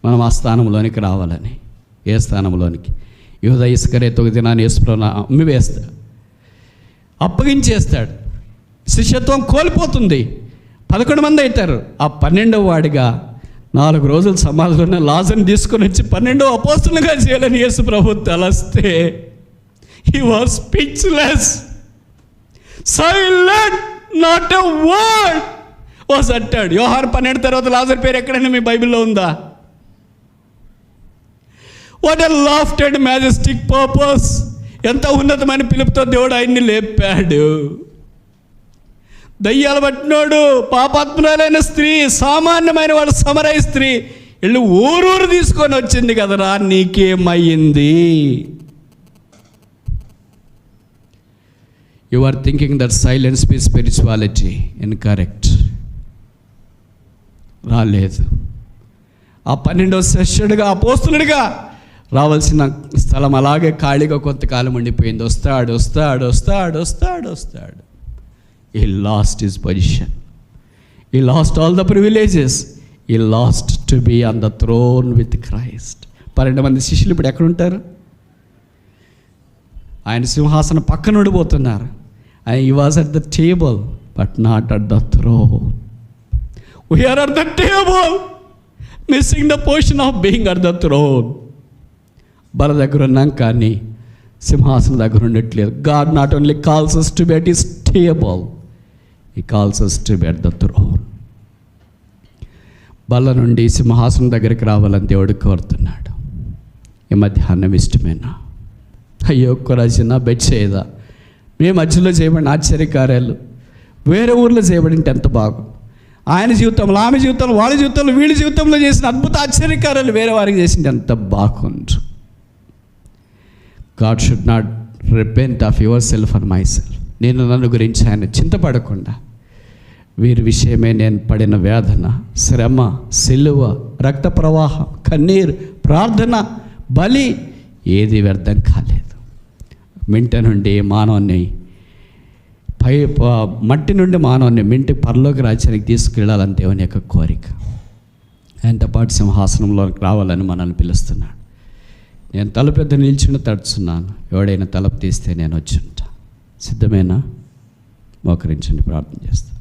Speaker 1: మనం ఆ స్థానంలోనికి రావాలని. ఏ స్థానంలోనికి? యూద ఇస్కరియోతు ఒక దినాన్ని యేసు ప్రభువును అమ్మివేస్తాడు, అప్పగించేస్తాడు. శిష్యత్వం కోల్పోతుంది. 11 మంది అవుతారు. ఆ 12వ వాడిగా 4 రోజులు సమాధిలోనే లాజర్ని తీసుకొని వచ్చి 12వ అపోస్తలుగా చేయాలని యేసు ప్రభు తలస్తే, he was speechless, silent, not a word was అట్టాడు. యోహాను 12 తర్వాత లాజర్ పేరు ఎక్కడైనా మీ బైబిల్లో ఉందా? What a lofted majestic purpose. ఎంత ఉన్నతమైన పిలుపుతో దేవుడు ఆయన్ని లేపాడు. దయ్యాలు పట్టినోడు, పాపాత్మురాలైన స్త్రీ, సామాన్యమైన వాడు సమరయ స్త్రీ వెళ్ళి ఊరూరు తీసుకొని వచ్చింది కదరా, నీకేమయ్యింది? You are thinking that silence be spirituality. Incorrect. రాలేదు. ఆ 12వ శిష్యుడిగా, అపోస్తలుడిగా రావాల్సిన స్థలం అలాగే ఖాళీగా కొంతకాలం ఉండిపోయింది. వస్తాడు. He lost his position. He lost all the privileges. He lost to be on the throne with Christ. 12 మంది శిష్యులు ఇప్పుడు ఎక్కడ ఉంటారు? ఆయన సింహాసనం పక్కన ఉండిపోతున్నారు. He was at the table but not at the throne. We are at the table, missing the portion of being at the throne. బల దగ్గర ఉన్నాం కానీ సింహాసనం దగ్గర ఉండట్లేదు. God not only calls us to be at his table, he calls us to be at the throne. బల నుండి సింహాసనం దగ్గరికి రావాలని దేవుడు కోరుతున్నాడు. ఈ మధ్యాహ్నం ఇష్టమేనా? అయ్యో కొరాజిన, బెత్షెదా, మీ మధ్యలో చేయబడిన ఆశ్చర్యకార్యాలు వేరే ఊర్లో చేయబడింటే ఎంత బాగుంది. ఆయన జీవితంలో, ఆమె జీవితంలో, వాళ్ళ జీవితంలో, వీళ్ళ జీవితంలో చేసిన అద్భుత ఆశ్చర్యకార్యాలు వేరే వారికి చేసింటే ఎంత బాగుంది. God should not repent of yourself and myself. నేను నన్ను గురించి ఆయన చింతపడకుండా, వీరి విషయమే నేను పడిన వేదన, శ్రమ, సిలువ, రక్త ప్రవాహం, కన్నీరు, ప్రార్థన, బలి ఏది వ్యర్థం కాలేదు. మింట నుండి మానవుని మట్టి నుండి మానవుని మింటి పరలోక రాజ్యానికి తీసుకెళ్ళాలని దేవుని యొక్క కోరిక. ఆయనతో పాటు సింహాసనంలోకి రావాలని మనల్ని పిలుస్తున్నాడు. నేను తలుపు పెద్ద నిల్చుని తడుచున్నాను, ఎవడైనా తలుపు తీస్తే నేను వచ్చి ఉంటా. సిద్ధమేనా? మోకరించండి, ప్రార్థన చేస్తాను.